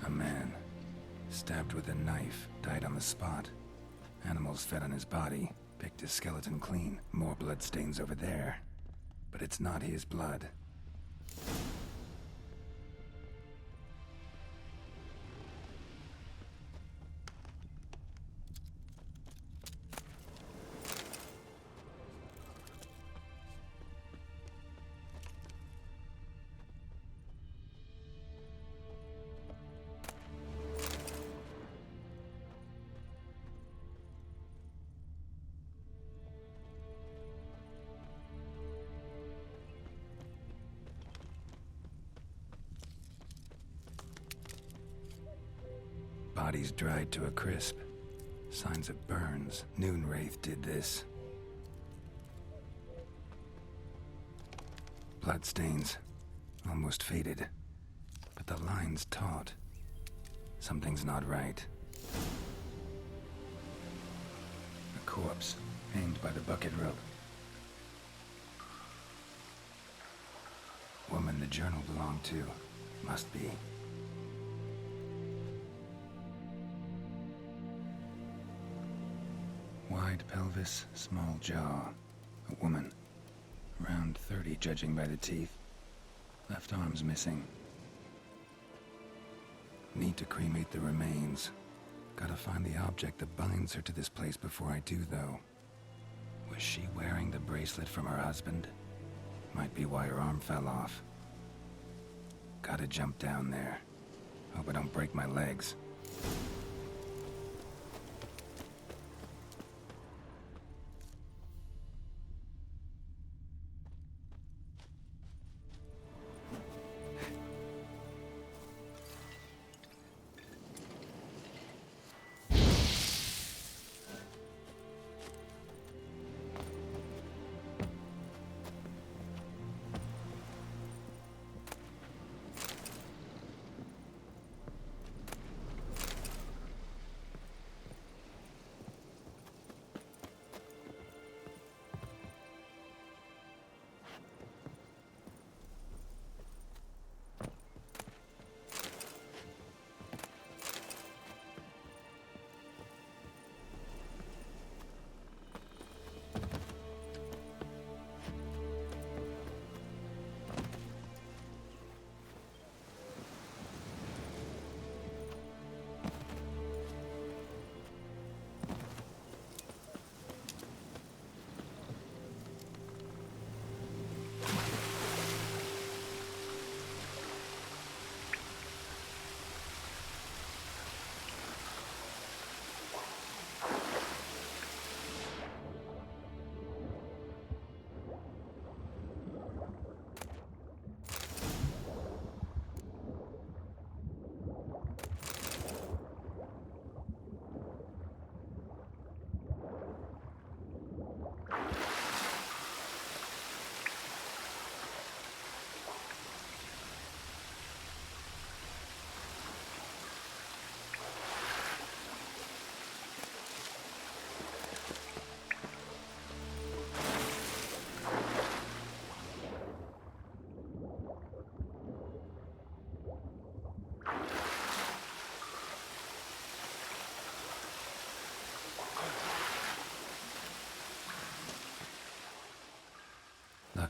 A man. Stabbed with a knife. Died on the spot. Animals fed on his body. Picked his skeleton clean. More bloodstains over there. But it's not his blood. Bodies dried to a crisp. Signs of burns. Noonwraith did this. Bloodstains. Almost faded. But the line's taut. Something's not right. A corpse, hanged by the bucket rope. Woman the journal belonged to. Must be. Wide pelvis, small jaw. A woman. Around 30, judging by the teeth. Left arm's missing. Need to cremate the remains. Gotta find the object that binds her to this place before I do, though. Was she wearing the bracelet from her husband? Might be why her arm fell off. Gotta jump down there. Hope I don't break my legs.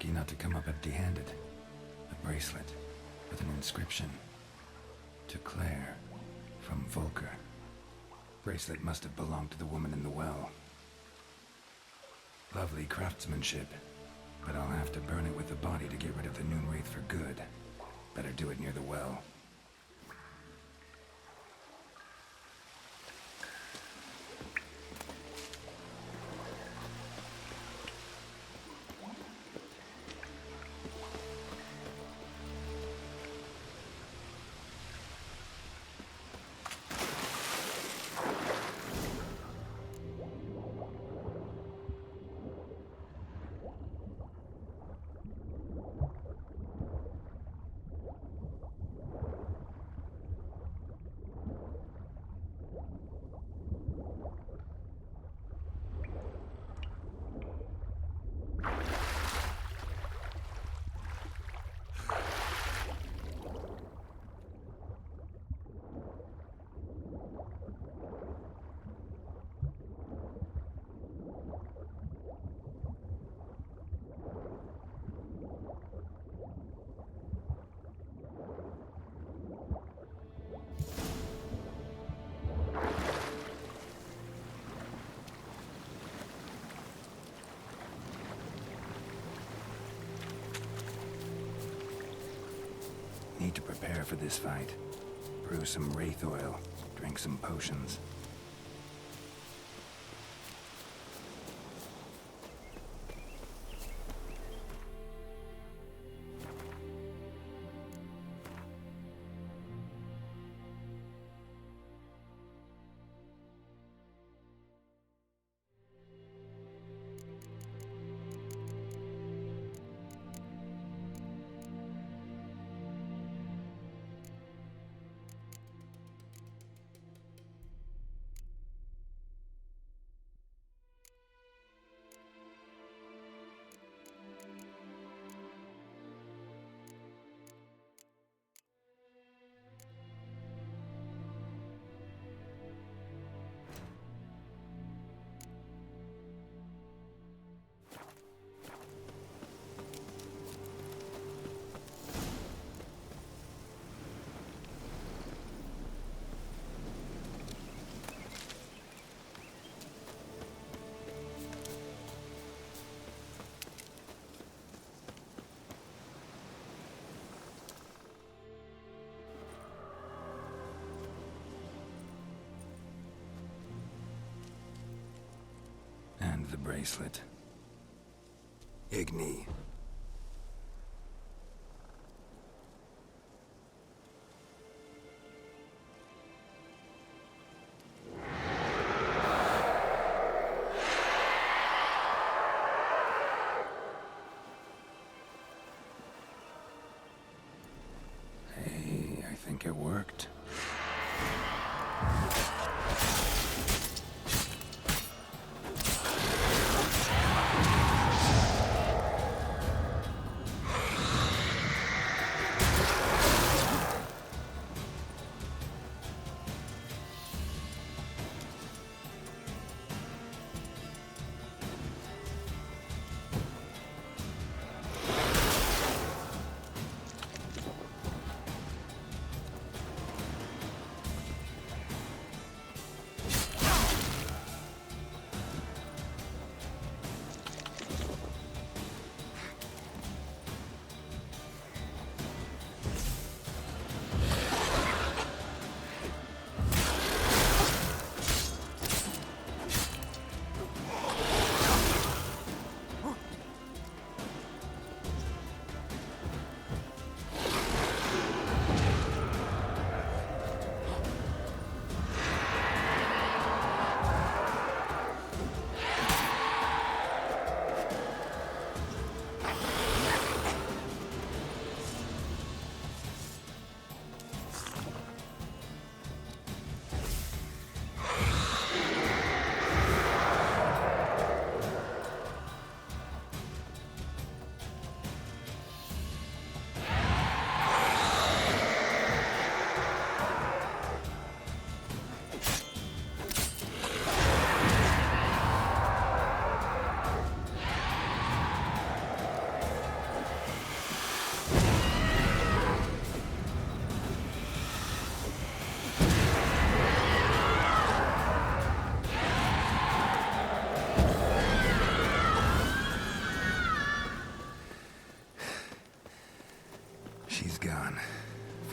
lucky not to come up empty-handed. A bracelet with an inscription. To Claire, from Volker. Bracelet must have belonged to the woman in the well. Lovely craftsmanship, but I'll have to burn it with the body to get rid of the Noon Wraith for good. Better do it near the well. Need to prepare for this fight. Brew some wraith oil, drink some potions. And the bracelet. Igni. Hey, I think it worked.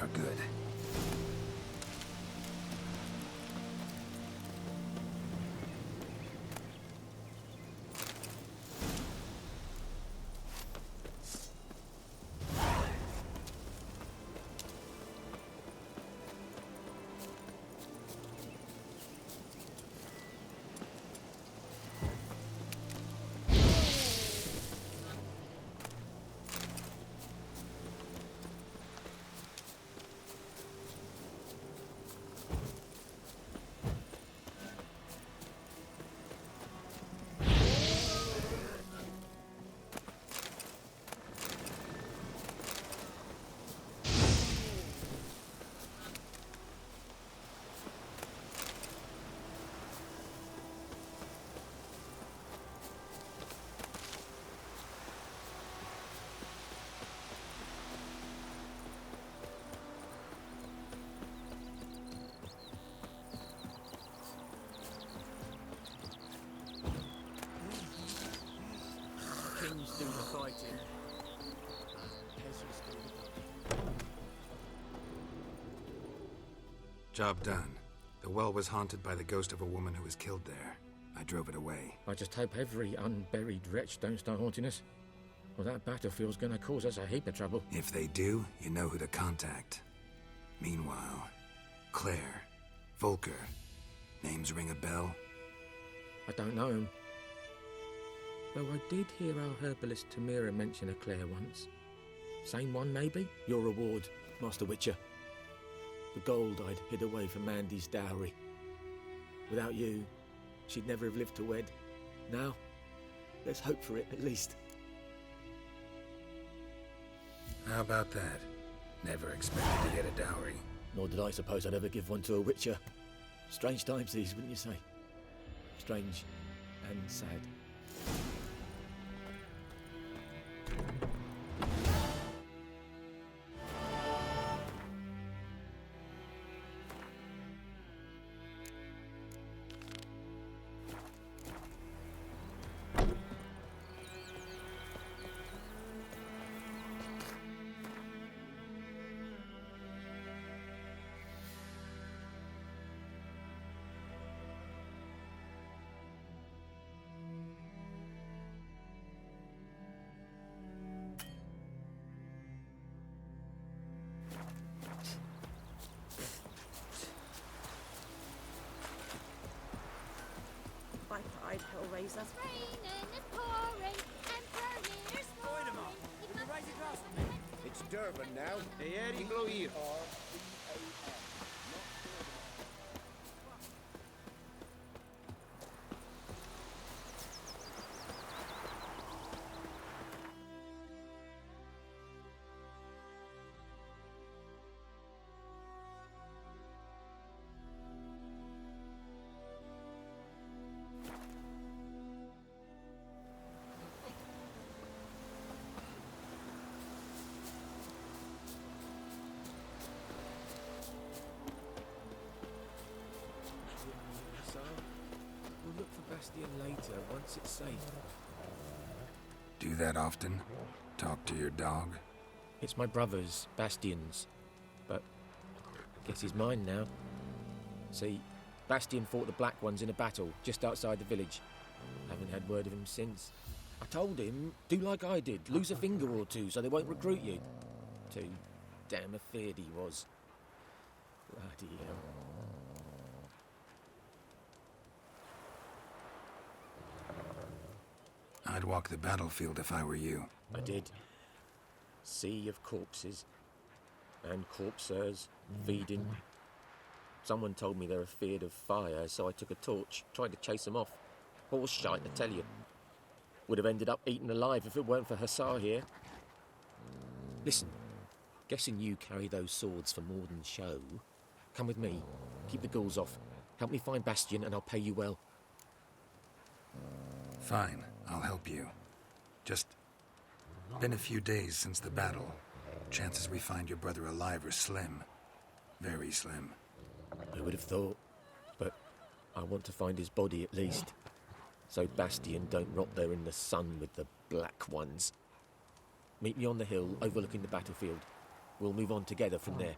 for good. Kings do the fighting. Peasants do the fighting. Job done. The well was haunted by the ghost of a woman who was killed there. I drove it away. I just hope every unburied wretch don't start haunting us. Well, that battlefield's gonna cause us a heap of trouble. If they do, you know who to contact. Meanwhile, Claire, Volker, names ring a bell? I don't know him. Though I did hear our herbalist Tamira mention a Claire once. Same one, maybe? Your reward, Master Witcher. The gold I'd hid away for Mandy's dowry. Without you, she'd never have lived to wed. Now, let's hope for it, at least. How about that? Never expected to get a dowry. Nor did I suppose I'd ever give one to a Witcher. Strange times these, wouldn't you say? Strange and sad. Biped Hellraiser. Raining, it's pouring, Emperor's snoring. It's Durban now. Iglo here. We'll look for Bastion later, once it's safe. Do that often? Talk to your dog? It's my brother's, Bastion's. But I guess he's mine now. See, Bastion fought the Black Ones in a battle just outside the village. Haven't had word of him since. I told him, do like I did, lose a finger or two so they won't recruit you. Too damn afeard he was. Bloody hell. I'd walk the battlefield if I were you. I did. Sea of corpses. And corpsers, feeding. Someone told me they're afeard of fire, so I took a torch, tried to chase them off. Horse shite, I tell you. Would have ended up eaten alive if it weren't for Hussar here. Listen, guessing you carry those swords for more than show. Come with me, keep the ghouls off. Help me find Bastion and I'll pay you well. Fine, I'll help you. Just been a few days since the battle. Chances we find your brother alive are slim. Very slim. I would have thought, but I want to find his body at least. So Bastion don't rot there in the sun with the Black Ones. Meet me on the hill overlooking the battlefield. We'll move on together from there.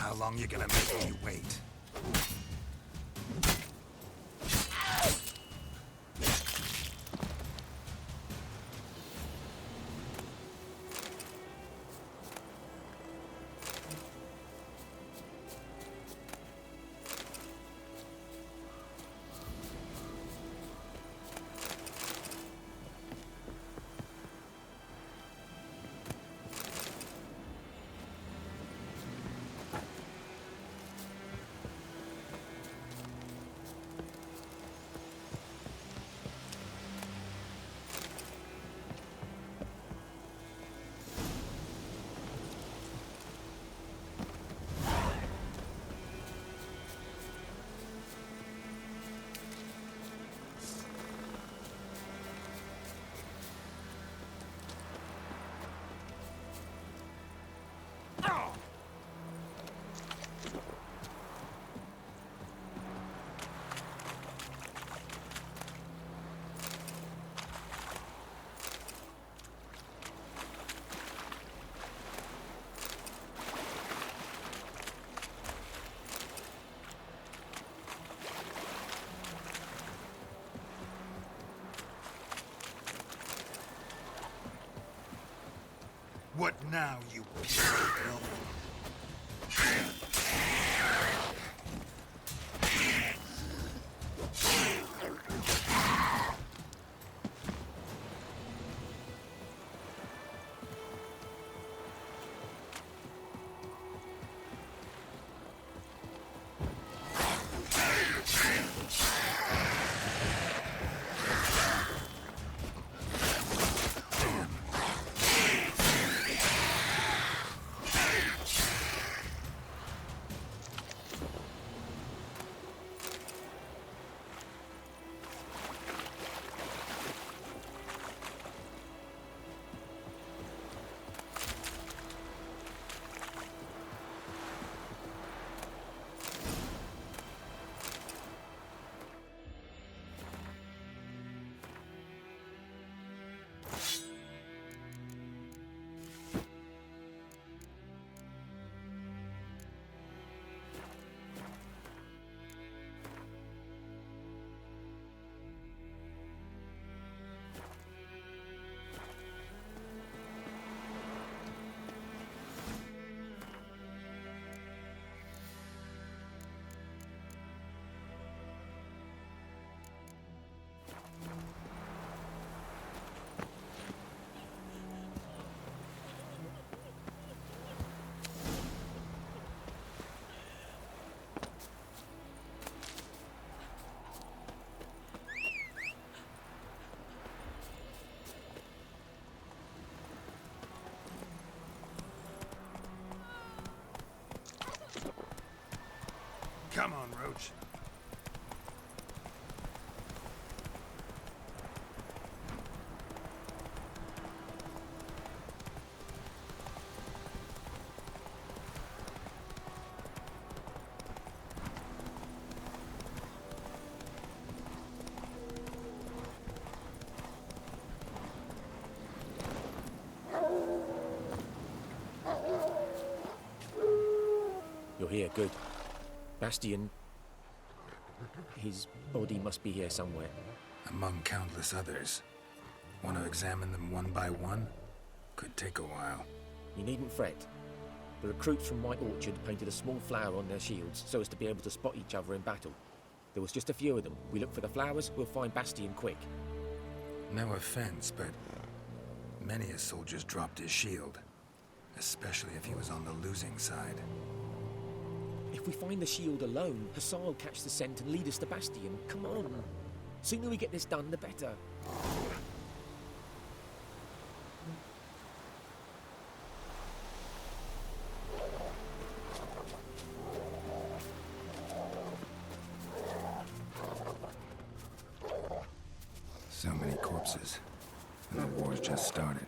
how long you're gonna make me wait. What now, you piece of filth? Come on, Roach. You're here, good. Bastion... his body must be here somewhere. Among countless others. Want to examine them one by one? Could take a while. You needn't fret. The recruits from White Orchard painted a small flower on their shields so as to be able to spot each other in battle. There was just a few of them. We look for the flowers, we'll find Bastion quick. No offense, but many a soldier's dropped his shield. Especially if he was on the losing side. If we find the shield alone, Hassan will catch the scent and lead us to Bastion. Come on. Sooner we get this done, the better. So many corpses. And the war's just started.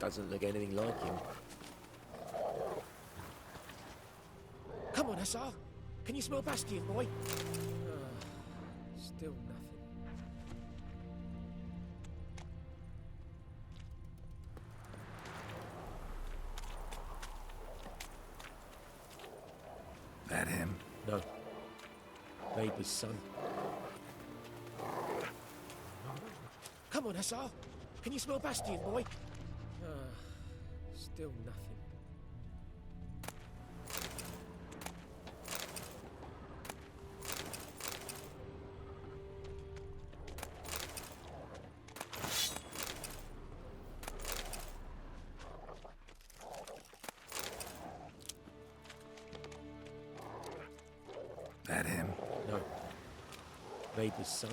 Doesn't look anything like him. Come on, Hussar. Can you smell Bastion, boy? Still nothing. That him? No. Neighbour's son. Come on, Hussar. Can you smell Bastion, boy? Still nothing. That him? No. Neighbour's son.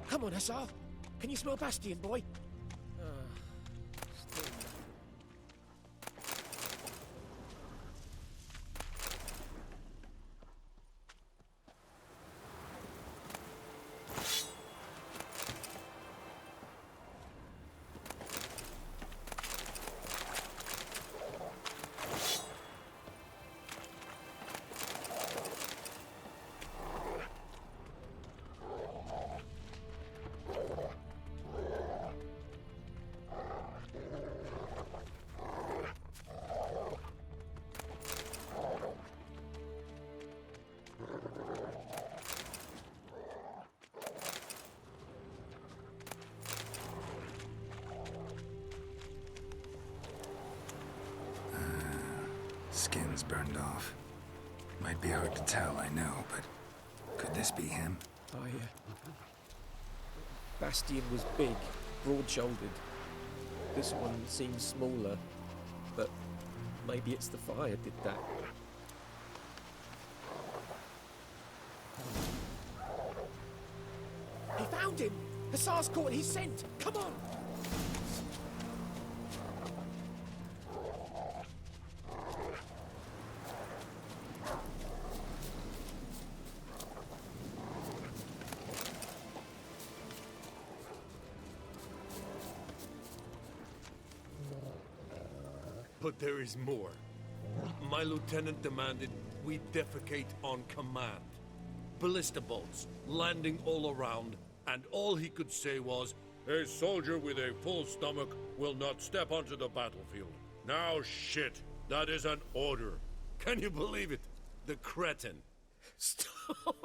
Come on, Hussar. Can you smell Bastion, boy? Still nothing. Skin's burned off. Might be hard to tell, I know, but could this be him? Bastion was big, broad-shouldered. This one seems smaller, but maybe it's the fire did that. He found him! Hussar's caught his scent! Come on! But there is more. My lieutenant demanded we defecate on command. Ballista bolts, landing all around, and all he could say was, "A soldier with a full stomach will not step onto the battlefield." Now shit, that is an order. Can you believe it? The cretin. Stop!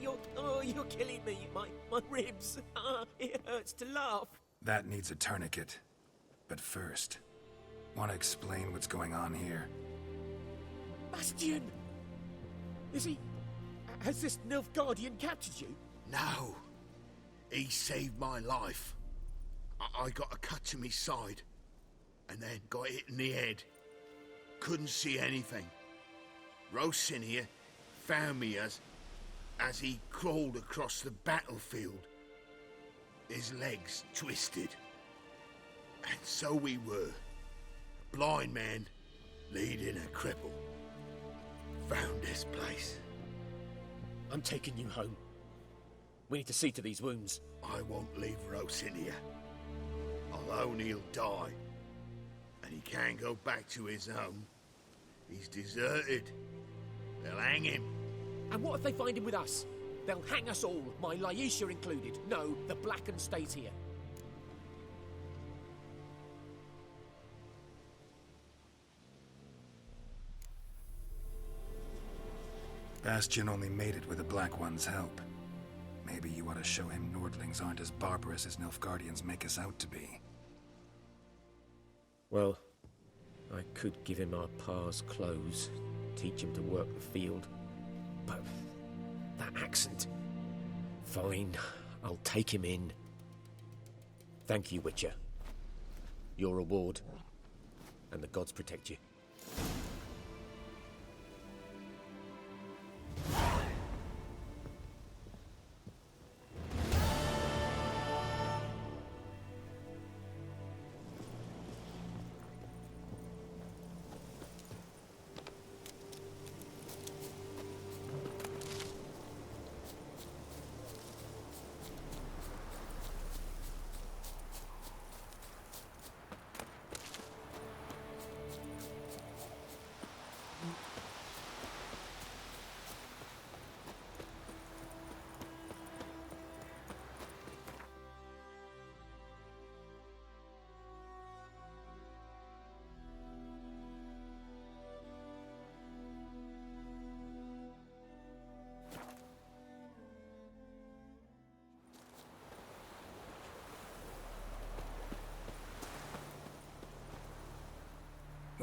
You're killing me. My ribs. It hurts to laugh. That needs a tourniquet. But first, want to explain what's going on here? Bastion! Is he... Has this Nilfgaardian captured you? No. He saved my life. I got a cut to my side, and then got hit in the head. Couldn't see anything. Rosinia found me as he crawled across the battlefield. His legs twisted. And so we were. A blind man leading a cripple. Found this place. I'm taking you home. We need to see to these wounds. I won't leave Rosinia. Alone he'll die. And he can't go back to his home. He's deserted. They'll hang him. And what if they find him with us? They'll hang us all, my Laisha included. No, the Blacken stays here. Bastion only made it with the Black One's help. Maybe you ought to show him Nordlings aren't as barbarous as Nilfgaardians make us out to be. Well, I could give him our pa's clothes, teach him to work the field. But that accent... Fine, I'll take him in. Thank you, Witcher. Your reward. And the gods protect you.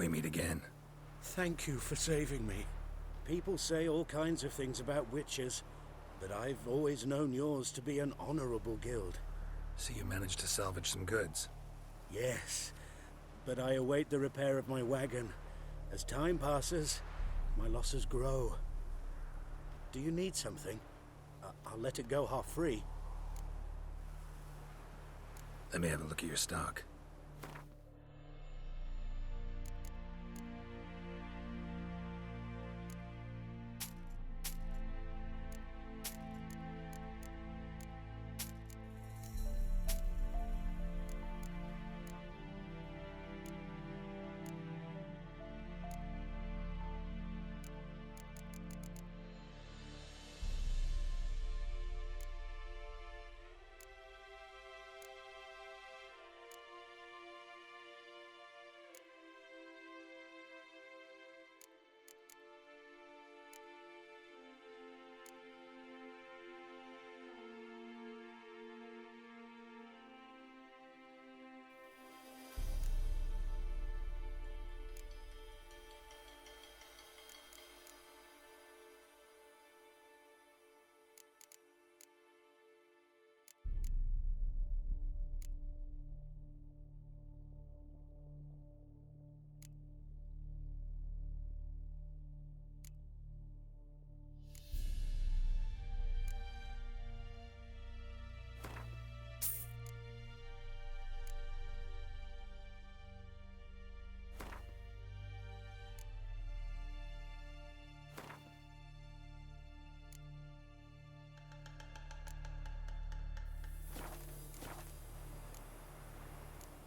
we meet again. Thank you for saving me. People say all kinds of things about witches, but I've always known yours to be an honorable guild. So you managed to salvage some goods? Yes, but I await the repair of my wagon. As time passes, my losses grow. Do you need something? I'll let it go half free. Let me have a look at your stock.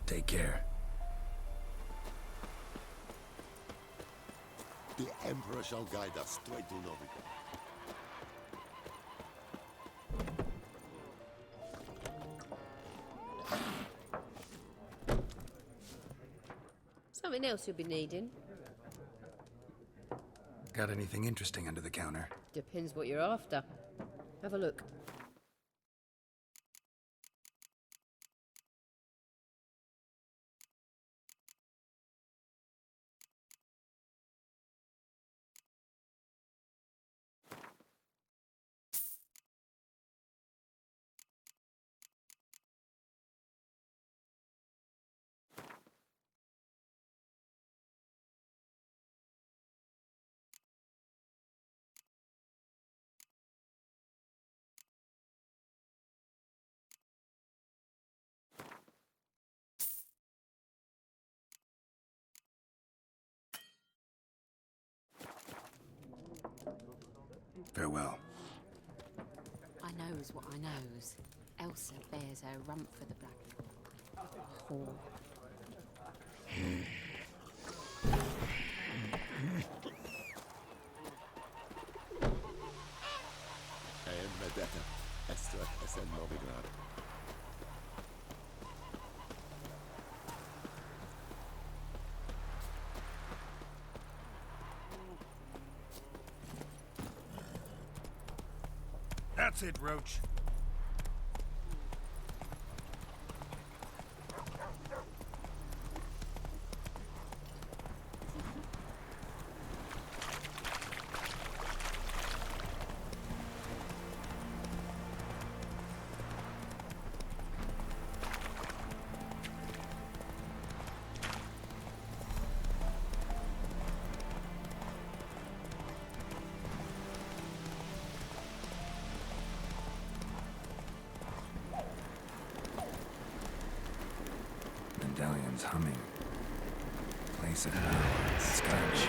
Take care. The Emperor shall guide us straight to Novigrad. Something else you'll be needing. Got anything interesting under the counter? Depends what you're after. Have a look. Farewell. I knows what I knows. Elsa bears her rump for the black whore. Vendetta. Estra es en Novigrad. That's it, Roach. Medallion's humming. Place of power. Scotch.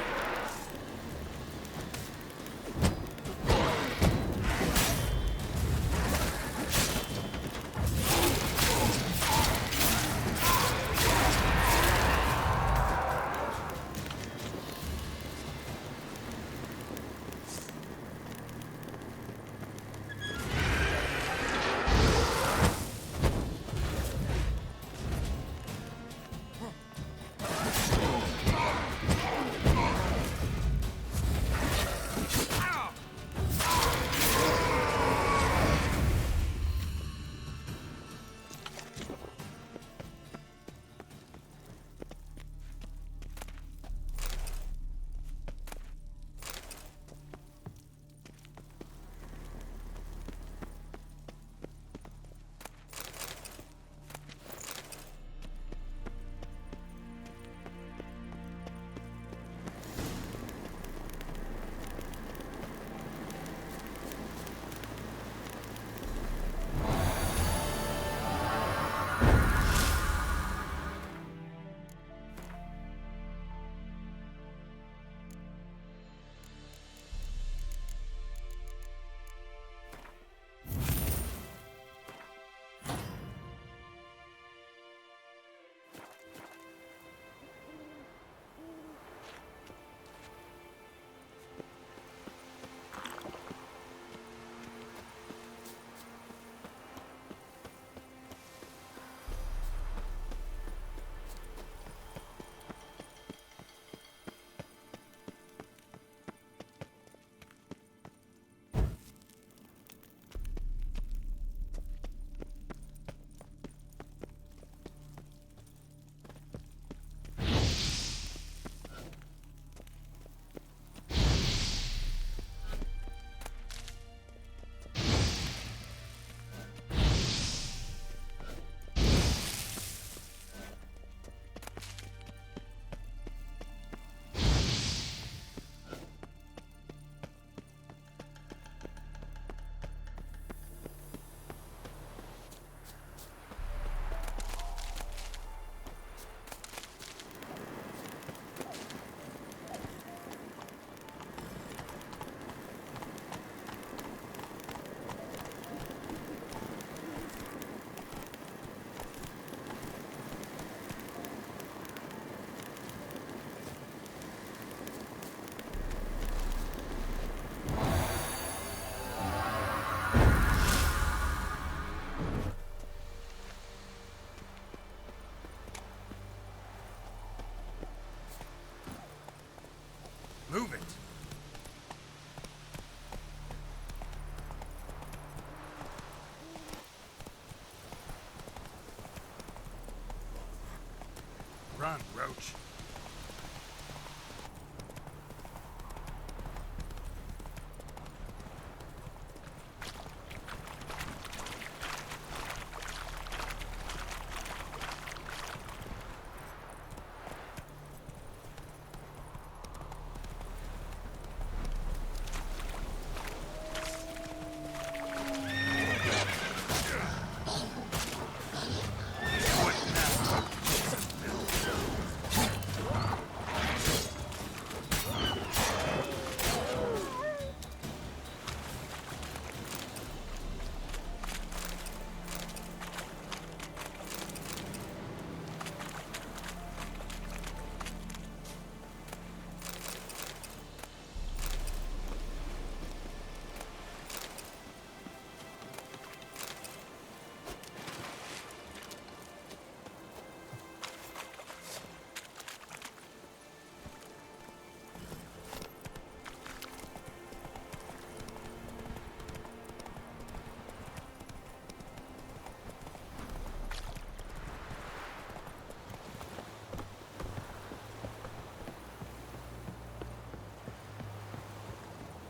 on, Roach.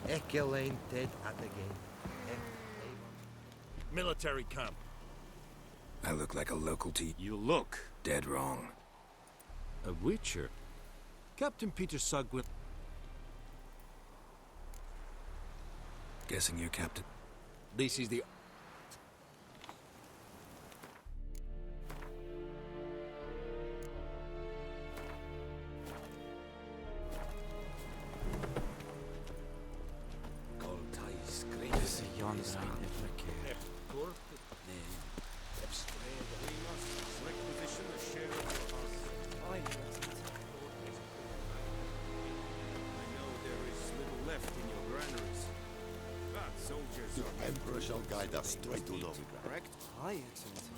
Ekel ain't dead at the game. Military camp. I look like a local to You look. dead wrong. A witcher. Captain Peter Sugwin. Guessing you're Captain. This is the... There's a yonder ain't ever cared. The Emperor shall guide us straight to Novigrad. Correct? Aye, Excellency.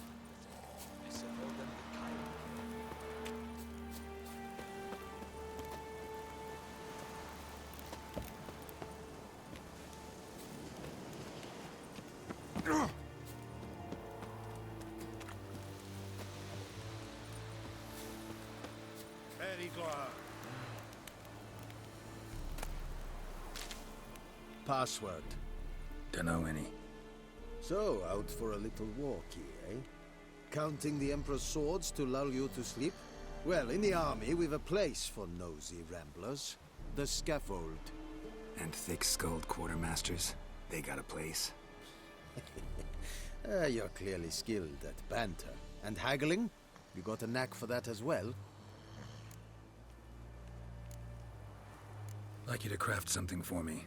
Password. Dunno any. So, out for a little walk here, eh? Counting the Emperor's swords to lull you to sleep? Well, in the army, we've a place for nosy ramblers. The scaffold. And thick-skulled quartermasters. They got a place. You're clearly skilled at banter. And haggling? You got a knack for that as well? Like you to craft something for me.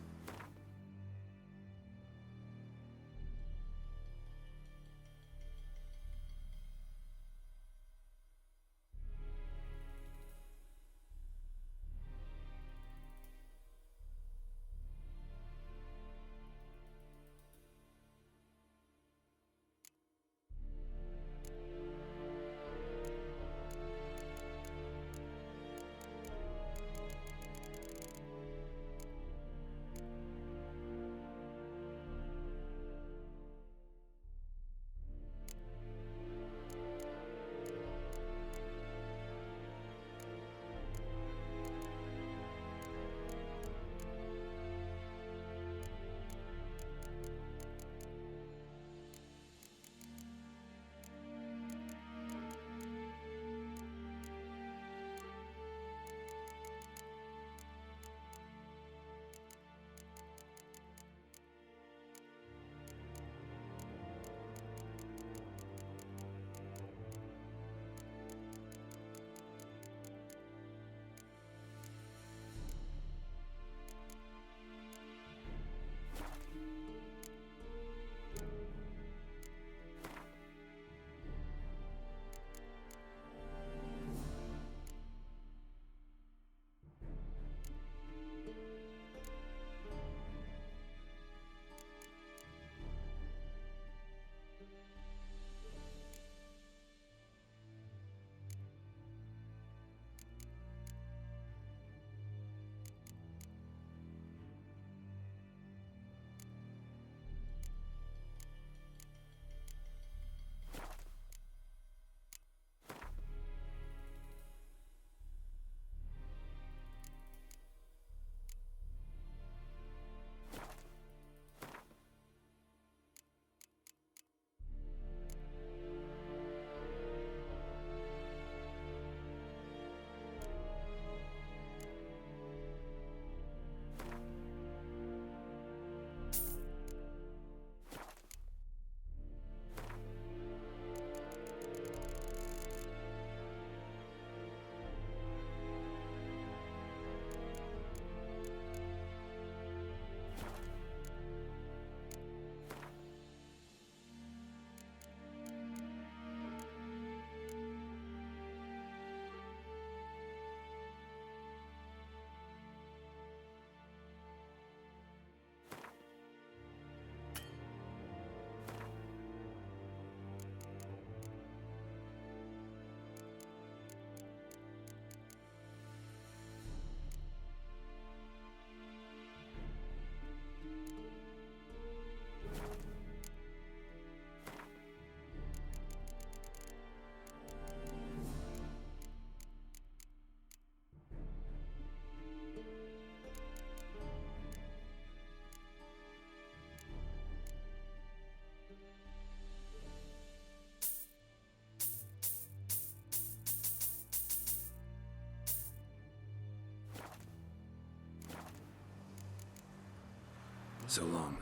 So long.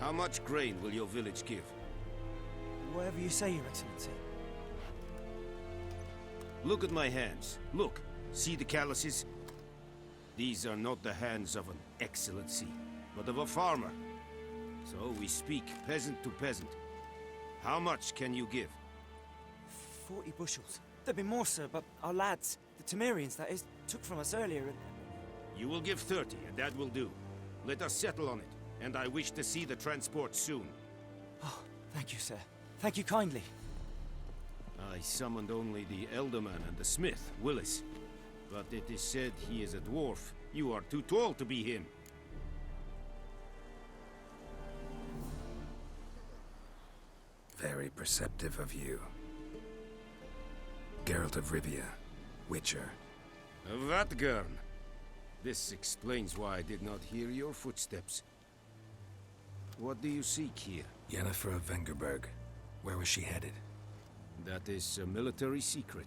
How much grain will your village give? Whatever you say, Your Excellency. Look at my hands. Look. See the calluses? These are not the hands of an excellency, but of a farmer. So we speak peasant to peasant. How much can you give? 40 bushels. There'd be more, sir, but our lads, the Temerians, that is, took from us earlier and... You will give 30, and that will do. Let us settle on it, and I wish to see the transport soon. Oh, thank you, sir. Thank you kindly. I summoned only the Elderman and the smith, Willis. But it is said he is a dwarf. You are too tall to be him. Very perceptive of you. Geralt of Rivia, Witcher. Vatgern. This explains why I did not hear your footsteps. What do you seek here? Yennefer of Vengerberg. Where was she headed? That is a military secret.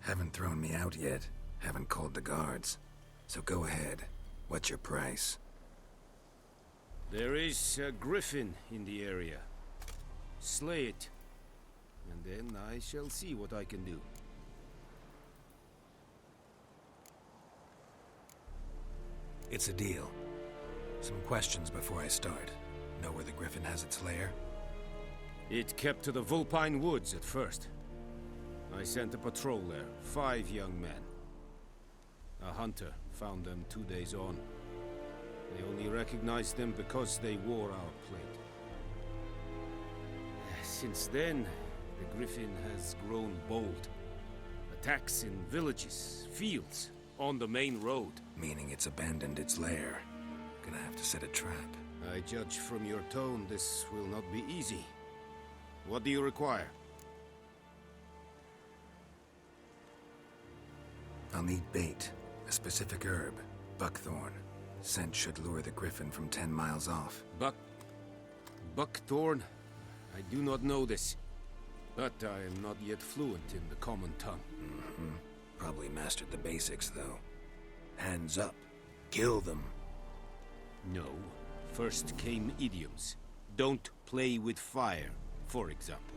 Haven't thrown me out yet. Haven't called the guards. So go ahead. What's your price? There is a griffin in the area. Slay it. And then I shall see what I can do. It's a deal. Some questions before I start. Know where the griffin has its lair? It kept to the Vulpine Woods at first. I sent a patrol there, 5 young men. A hunter found them 2 days on. They only recognized them because they wore our plate. Since then, the griffin has grown bold. Attacks in villages, fields, on the main road. Meaning it's abandoned its lair. Gonna have to set a trap. I judge from your tone this will not be easy. What do you require? I'll need bait. A specific herb. Buckthorn. Scent should lure the griffin from 10 miles off. Buckthorn? I do not know this. But I am not yet fluent in the common tongue. Mm-hmm. Probably mastered the basics, though. Hands up. Kill them. No. First came idioms. Don't play with fire, for example.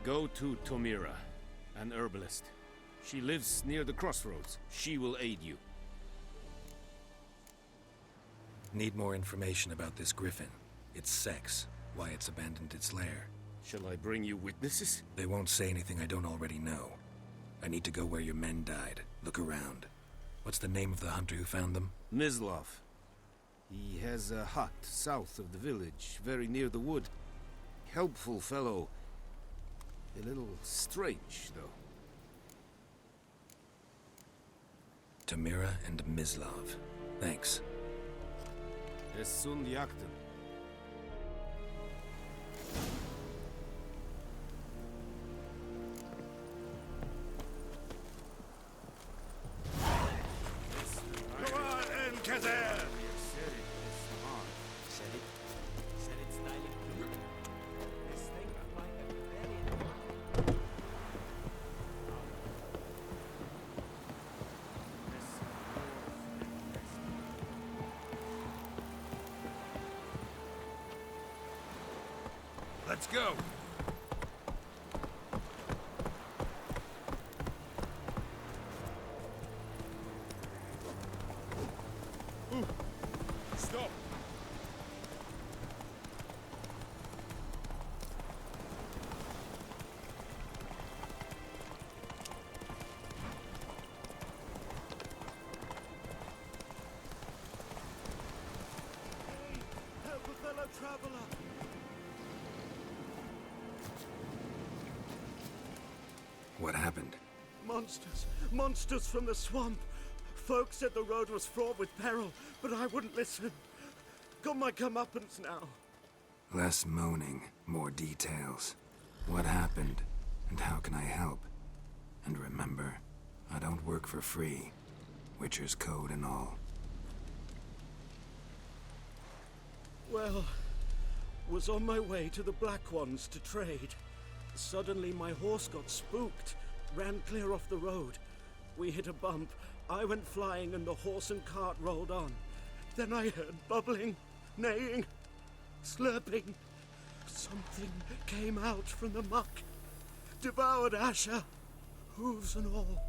Go to Tomira, an herbalist. She lives near the crossroads. She will aid you. Need more information about this griffin. Its sex. Why it's abandoned its lair. Shall I bring you witnesses? They won't say anything I don't already know. I need to go where your men died. Look around. What's the name of the hunter who found them? Mislav. He has a hut south of the village, very near the wood. Helpful fellow. A little strange, though. Tamira and Mislav. Thanks. Es sunt jakten. Let's go! Ooh. Stop! Help a fellow traveler! What happened? Monsters! Monsters from the swamp! Folks said the road was fraught with peril, but I wouldn't listen. Got my comeuppance now. Less moaning, more details. What happened, and how can I help? And remember, I don't work for free. Witcher's code and all. Well, was on my way to the Black Ones to trade. Suddenly my horse got spooked, ran clear off the road. We hit a bump, I went flying and the horse and cart rolled on. Then I heard bubbling, neighing, slurping. Something came out from the muck, devoured Asher, hooves and all.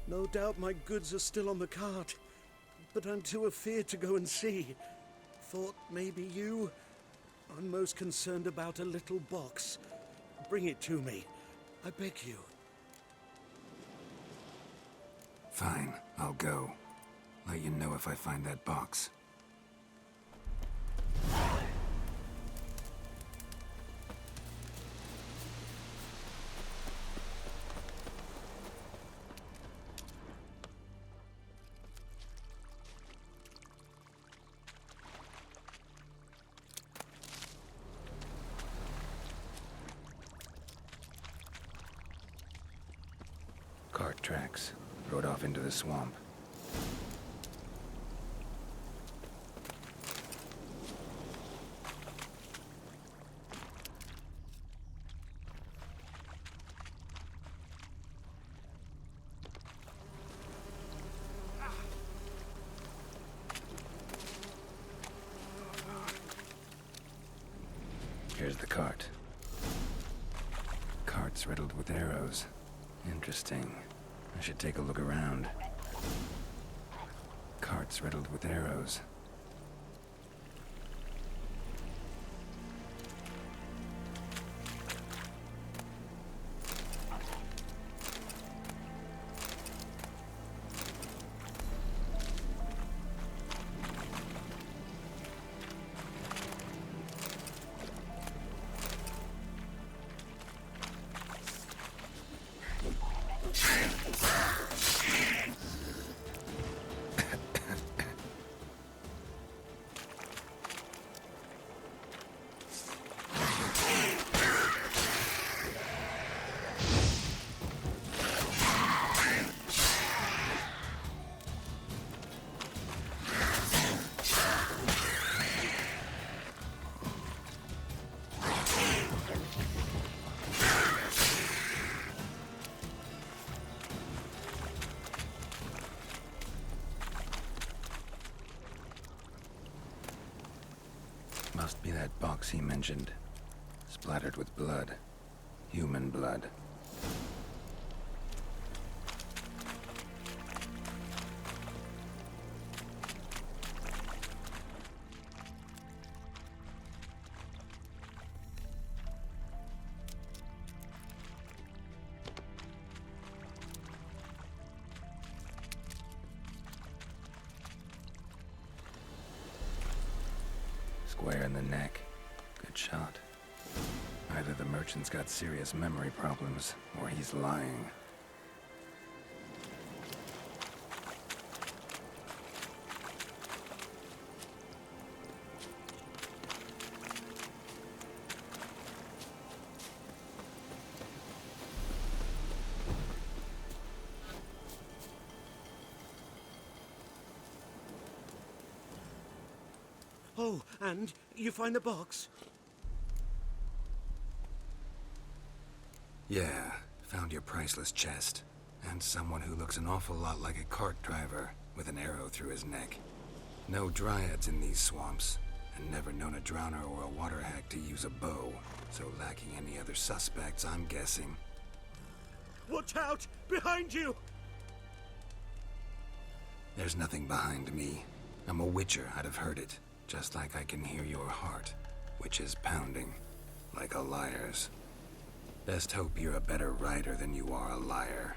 No doubt my goods are still on the cart, but I'm too afeard to go and see. Thought maybe you... I'm most concerned about a little box. Bring it to me. I beg you. Fine, I'll go. Let you know if I find that box. Cart tracks. Rode off into the swamp. Here's the cart. Cart's riddled with arrows. Interesting. I should take a look around. Cart's riddled with arrows. Must be that box he mentioned. Splattered with blood. Human blood. Square in the neck. Good shot. Either the merchant's got serious memory problems, or he's lying. Oh, and you find the box? Yeah, found your priceless chest. And someone who looks an awful lot like a cart driver, with an arrow through his neck. No dryads in these swamps, and never known a drowner or a water hack to use a bow. So lacking any other suspects, I'm guessing. Watch out! Behind you! There's nothing behind me. I'm a witcher, I'd have heard it. Just like I can hear your heart, which is pounding, like a liar's. Best hope you're a better rider than you are a liar.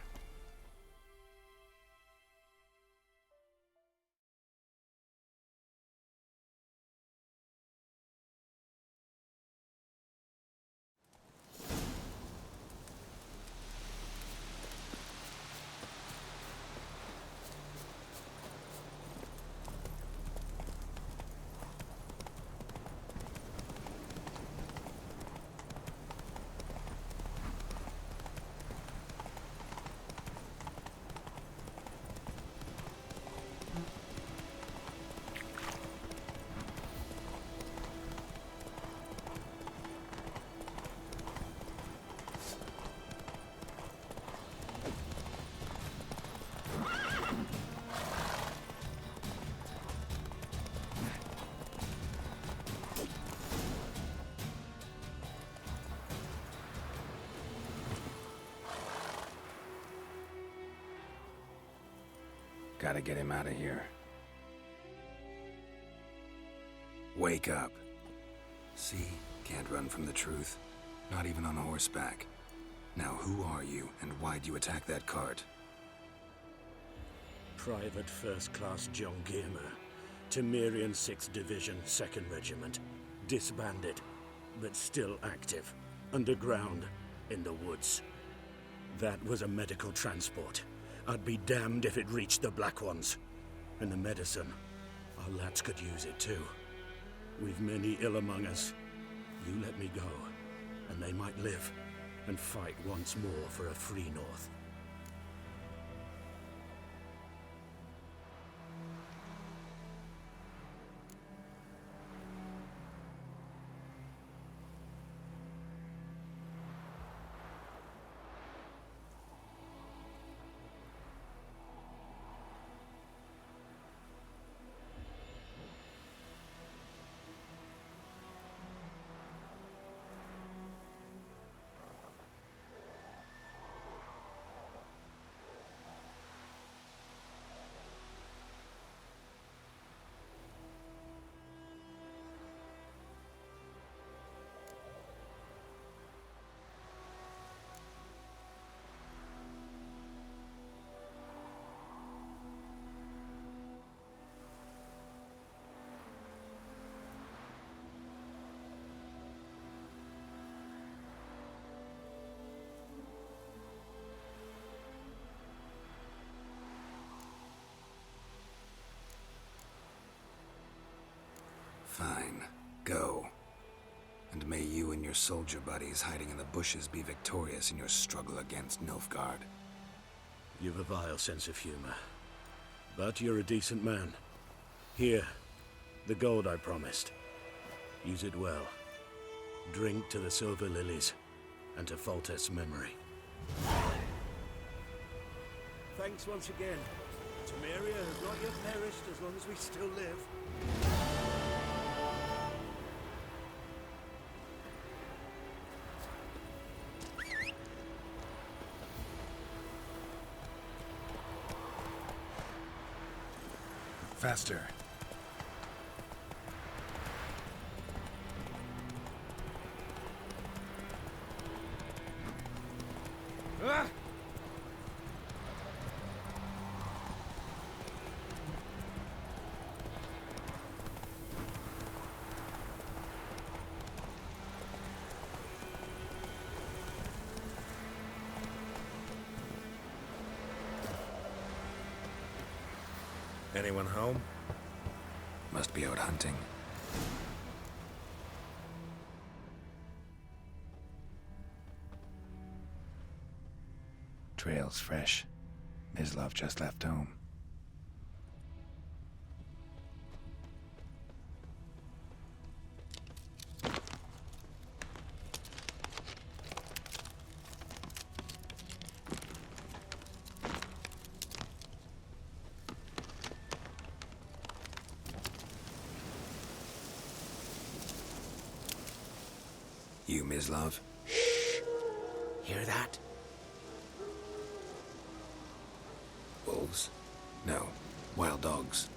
Gotta get him out of here. Wake up. See? Can't run from the truth. Not even on horseback. Now who are you, and why'd you attack that cart? Private First Class John Gilmer, Temerian 6th Division, 2nd Regiment. Disbanded, but still active. Underground, in the woods. That was a medical transport. I'd be damned if it reached the Black Ones. And the medicine, our lads could use it too. We've many ill among us. You let me go, and they might live, and fight once more for a free North. Fine. Go. And may you and your soldier buddies hiding in the bushes be victorious in your struggle against Nilfgaard. You've a vile sense of humor. But you're a decent man. Here, the gold I promised. Use it well. Drink to the silver lilies, and to Foltest's memory. Thanks once again. Temeria has not yet perished as long as we still live. Faster. Ah! Anyone home? Must be out hunting. Trail's fresh. Mislav just left home. You, Mislav? Shh! Hear that? Wolves? No. Wild dogs.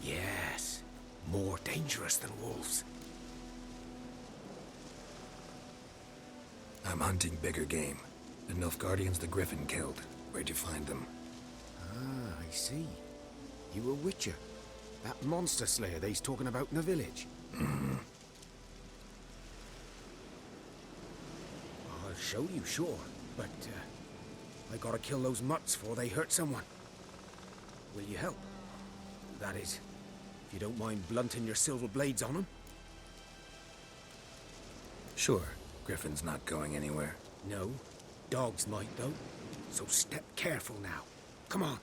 Yes. More dangerous than wolves. I'm hunting bigger game. The Nilfgaardians the Griffin killed. Where'd you find them? Ah, I see. You a witcher. That monster slayer they's talking about in the village. Mm-hmm. I'll show you, sure. But, I gotta kill those mutts before they hurt someone. Will you help? That is, if you don't mind blunting your silver blades on them. Sure. Griffin's not going anywhere. No. Dogs might, though. So step careful now. Come on.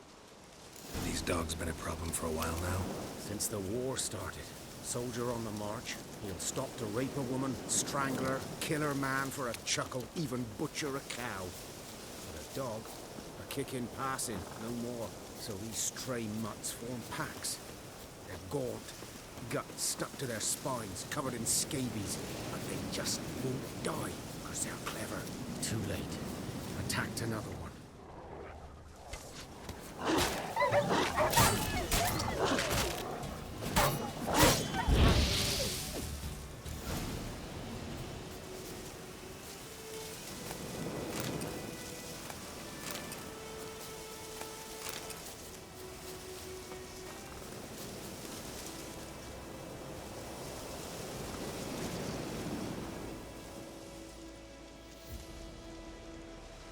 These dogs been a problem for a while now? Since the war started. Soldier on the march. He'll stop to rape a woman, strangle her, kill her man for a chuckle, even butcher a cow. But a dog, a kick in passing, no more. So these stray mutts form packs. They're gaunt, guts stuck to their spines, covered in scabies, but they just won't die, because they're clever. Too late. Attacked another one.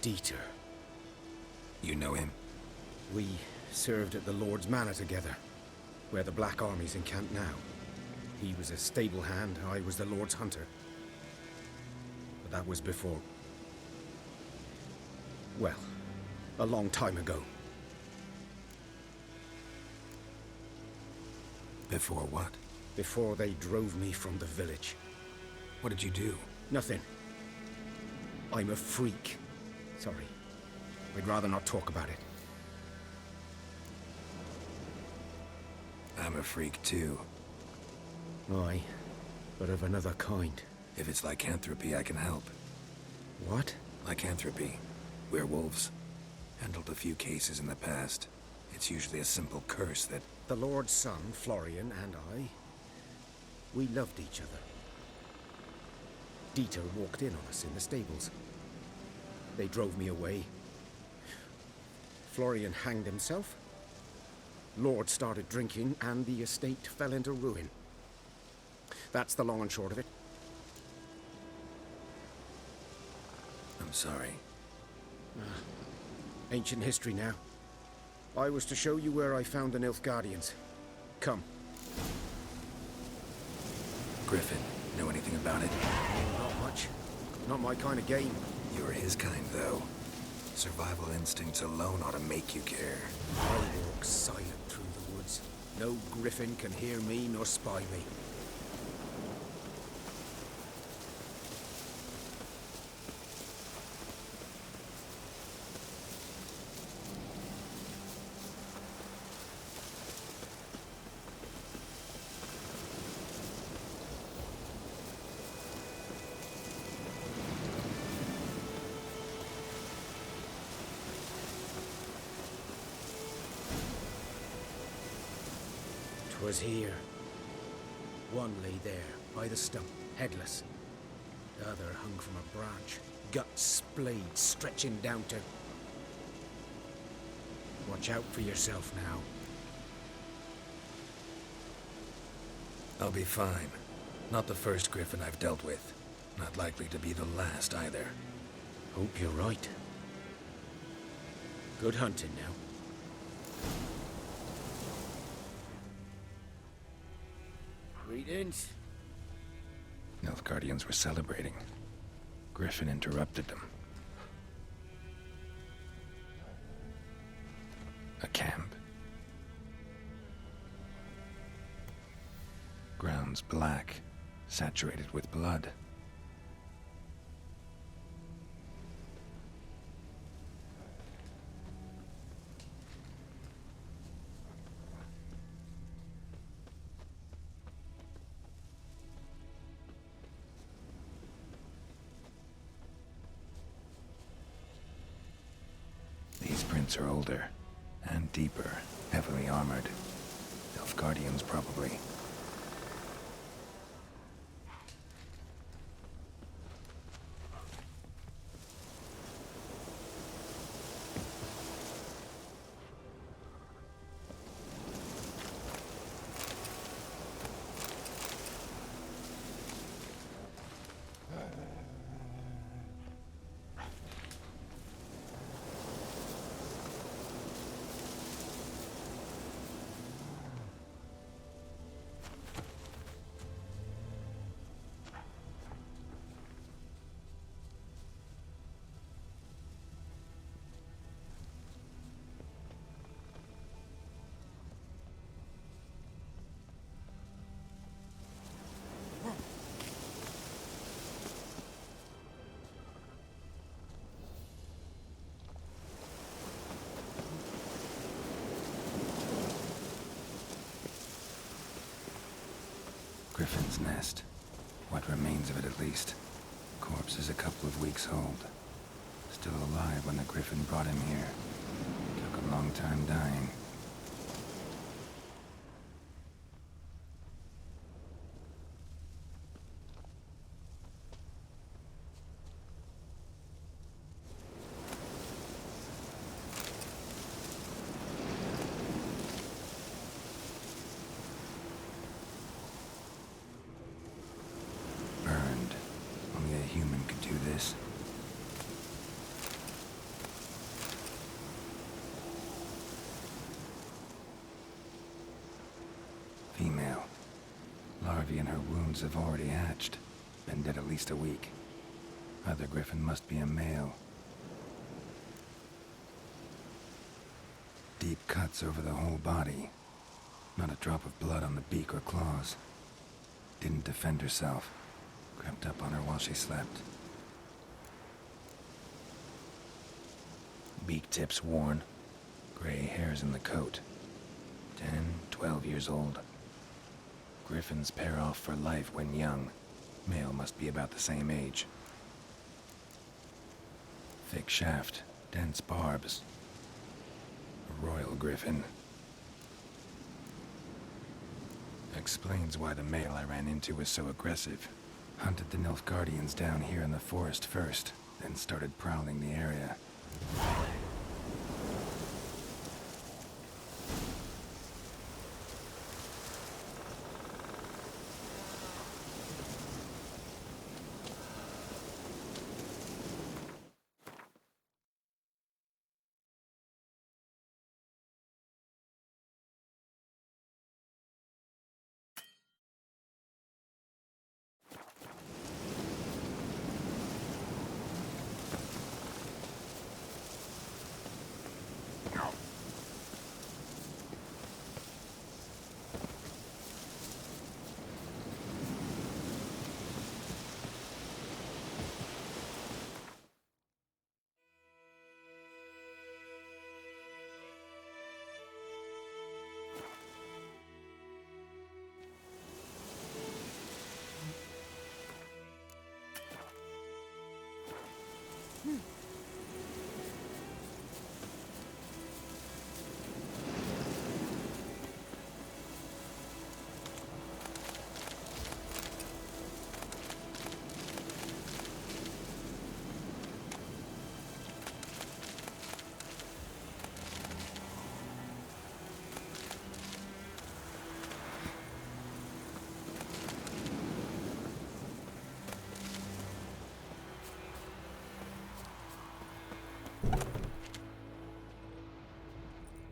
Dieter. You know him? We served at the Lord's Manor together, where the Black Army's encamped now. He was a stable hand, I was the Lord's hunter. But that was before... well, a long time ago. Before what? Before they drove me from the village. What did you do? Nothing. I'm a freak. Sorry. I'd rather not talk about it. I'm a freak too. Aye, but of another kind. If it's lycanthropy, I can help. What? Lycanthropy. Werewolves. Handled a few cases in the past. It's usually a simple curse that... The Lord's son, Florian, and I... we loved each other. Dieter walked in on us in the stables. They drove me away. Florian hanged himself. Lord started drinking, and the estate fell into ruin. That's the long and short of it. I'm sorry. Ancient history now. I was to show you where I found the Nilfgaardians. Come. Griffin, know anything about it? Not much. Not my kind of game. You're his kind, though. Survival instincts alone ought to make you care. I walk silent through the woods. No griffin can hear me nor spy me. 'Twas here. One lay there, by the stump, headless. The other hung from a branch, guts splayed, stretching down to... Watch out for yourself now. I'll be fine. Not the first griffin I've dealt with. Not likely to be the last, either. Hope you're right. Good hunting now. Greetings. Nilfgaardians were celebrating. Griffin interrupted them. A camp. Grounds black, saturated with blood. These prints are older and deeper, heavily armored. Nilfgaardians, probably. Griffin's nest. What remains of it, at least. Corpse is a couple of weeks old. Still alive when the griffin brought him here. Took a long time dying. Female. Larvae in her wounds have already hatched. Been dead at least a week. Other griffin must be a male. Deep cuts over the whole body. Not a drop of blood on the beak or claws. Didn't defend herself. Crept up on her while she slept. Beak tips worn. Gray hairs in the coat. 10, 12 years old. Griffins pair off for life when young. Male must be about the same age. Thick shaft, dense barbs. A royal griffin. Explains why the male I ran into was so aggressive. Hunted the Nilfgaardians down here in the forest first, then started prowling the area.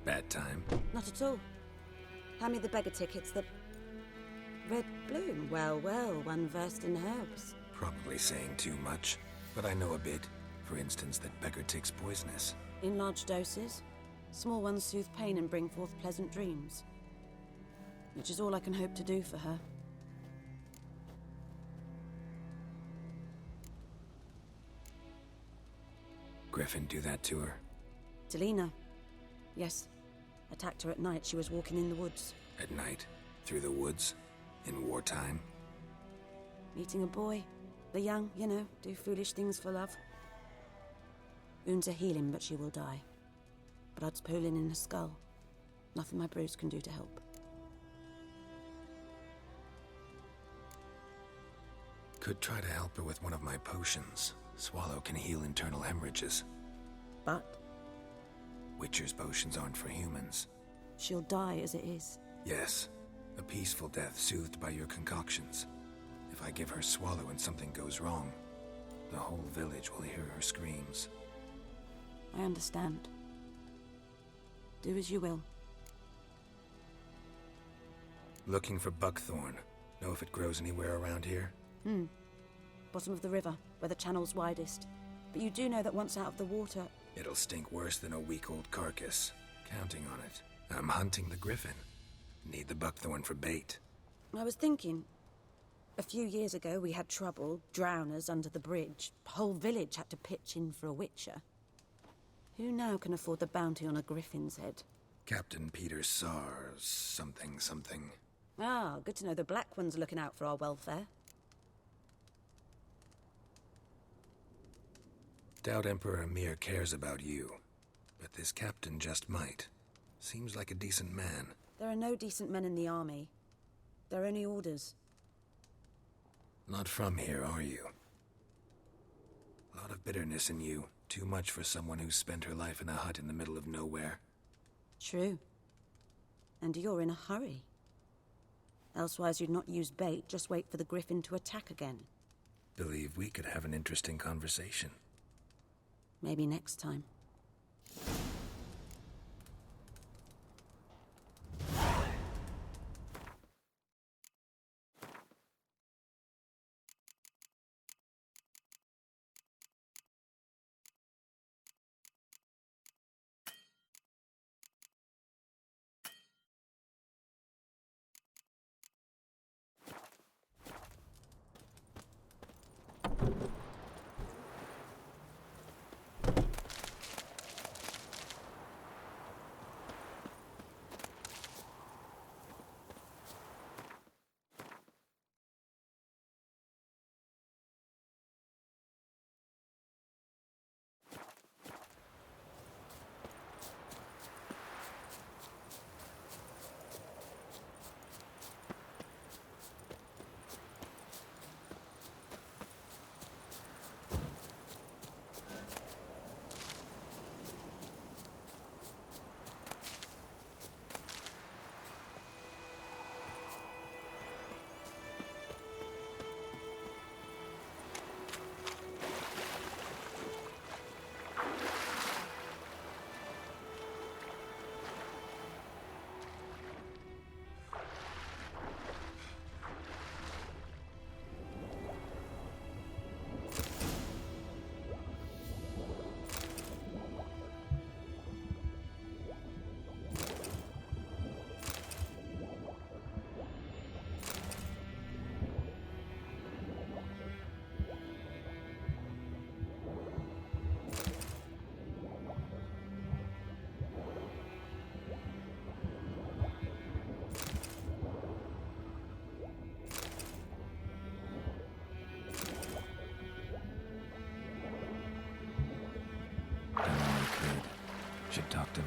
Bad time. Not at all. Hand me the beggar tickets, the red bloom. Well, well, one versed in herbs. Probably saying too much, but I know a bit. For instance, that beggar tick's poisonous. In large doses. Small ones soothe pain and bring forth pleasant dreams. Which is all I can hope to do for her. Griffin do that to her? Delina. Yes. Attacked her at night. She was walking in the woods. At night? Through the woods? In wartime? Meeting a boy. The young, you know, do foolish things for love. Wounds are healing, but she will die. Blood's pooling in her skull. Nothing my brews can do to help. Could try to help her with one of my potions. Swallow can heal internal hemorrhages. But? Witcher's potions aren't for humans. She'll die as it is. Yes. A peaceful death soothed by your concoctions. If I give her Swallow and something goes wrong, the whole village will hear her screams. I understand. Do as you will. Looking for buckthorn. Know if it grows anywhere around here? Bottom of the river, where the channel's widest. But you do know that once out of the water... It'll stink worse than a week-old carcass. Counting on it. I'm hunting the griffin. Need the buckthorn for bait. I was thinking... A few years ago we had trouble, drowners under the bridge. Whole village had to pitch in for a witcher. Who now can afford the bounty on a griffin's head? Captain Peter Sars... something. Ah, good to know the Black One's looking out for our welfare. Doubt Emperor Emir cares about you. But this captain just might. Seems like a decent man. There are no decent men in the army. There are only orders. Not from here, are you? A lot of bitterness in you. Too much for someone who's spent her life in a hut in the middle of nowhere. True. And you're in a hurry. Elsewise you'd not use bait, just wait for the griffin to attack again. Believe we could have an interesting conversation. Maybe next time.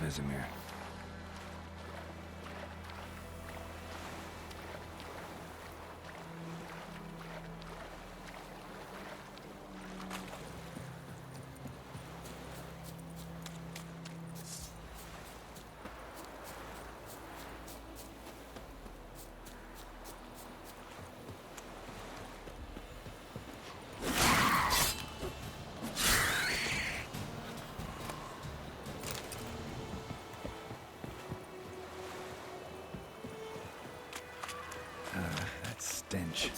Vesemir. That stench.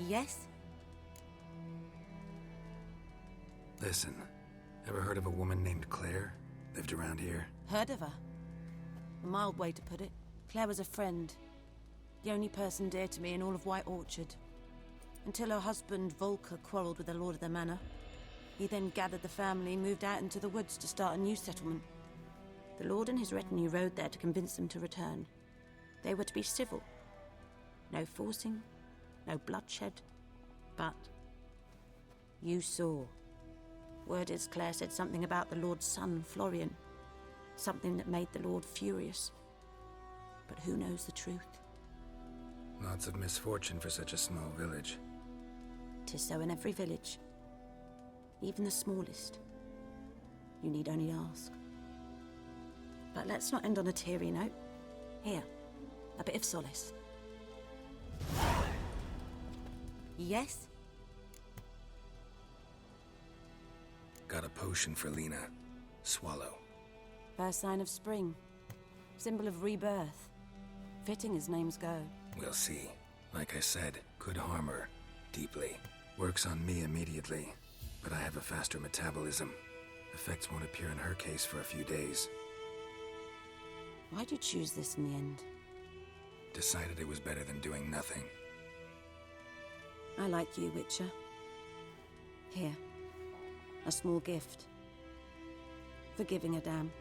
Yes? Listen, ever heard of a woman named Claire? Lived around here? Heard of her? A mild way to put it. Claire was a friend. The only person dear to me in all of White Orchard. Until her husband, Volker, quarreled with the lord of the manor. He then gathered the family and moved out into the woods to start a new settlement. The lord and his retinue rode there to convince them to return. They were to be civil. No forcing, no bloodshed. But you saw. Word is Claire said something about the lord's son, Florian. Something that made the lord furious. But who knows the truth? Lots of misfortune for such a small village. 'Tis so in every village. Even the smallest. You need only ask. But let's not end on a teary note. Here, a bit of solace. Yes? Got a potion for Lena. Swallow. First sign of spring. Symbol of rebirth. Fitting as names go. We'll see. Like I said, could harm her. Deeply. Works on me immediately. But I have a faster metabolism. Effects won't appear in her case for a few days. Why'd you choose this in the end? Decided it was better than doing nothing. I like you, Witcher. Here. A small gift. For giving a damn.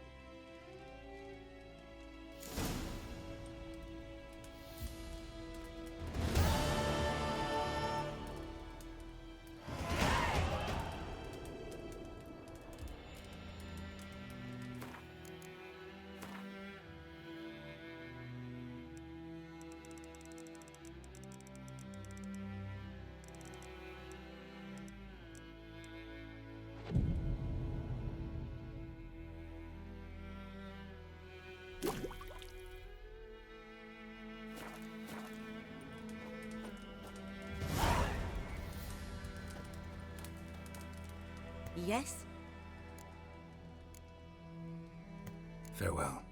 Yes? Farewell.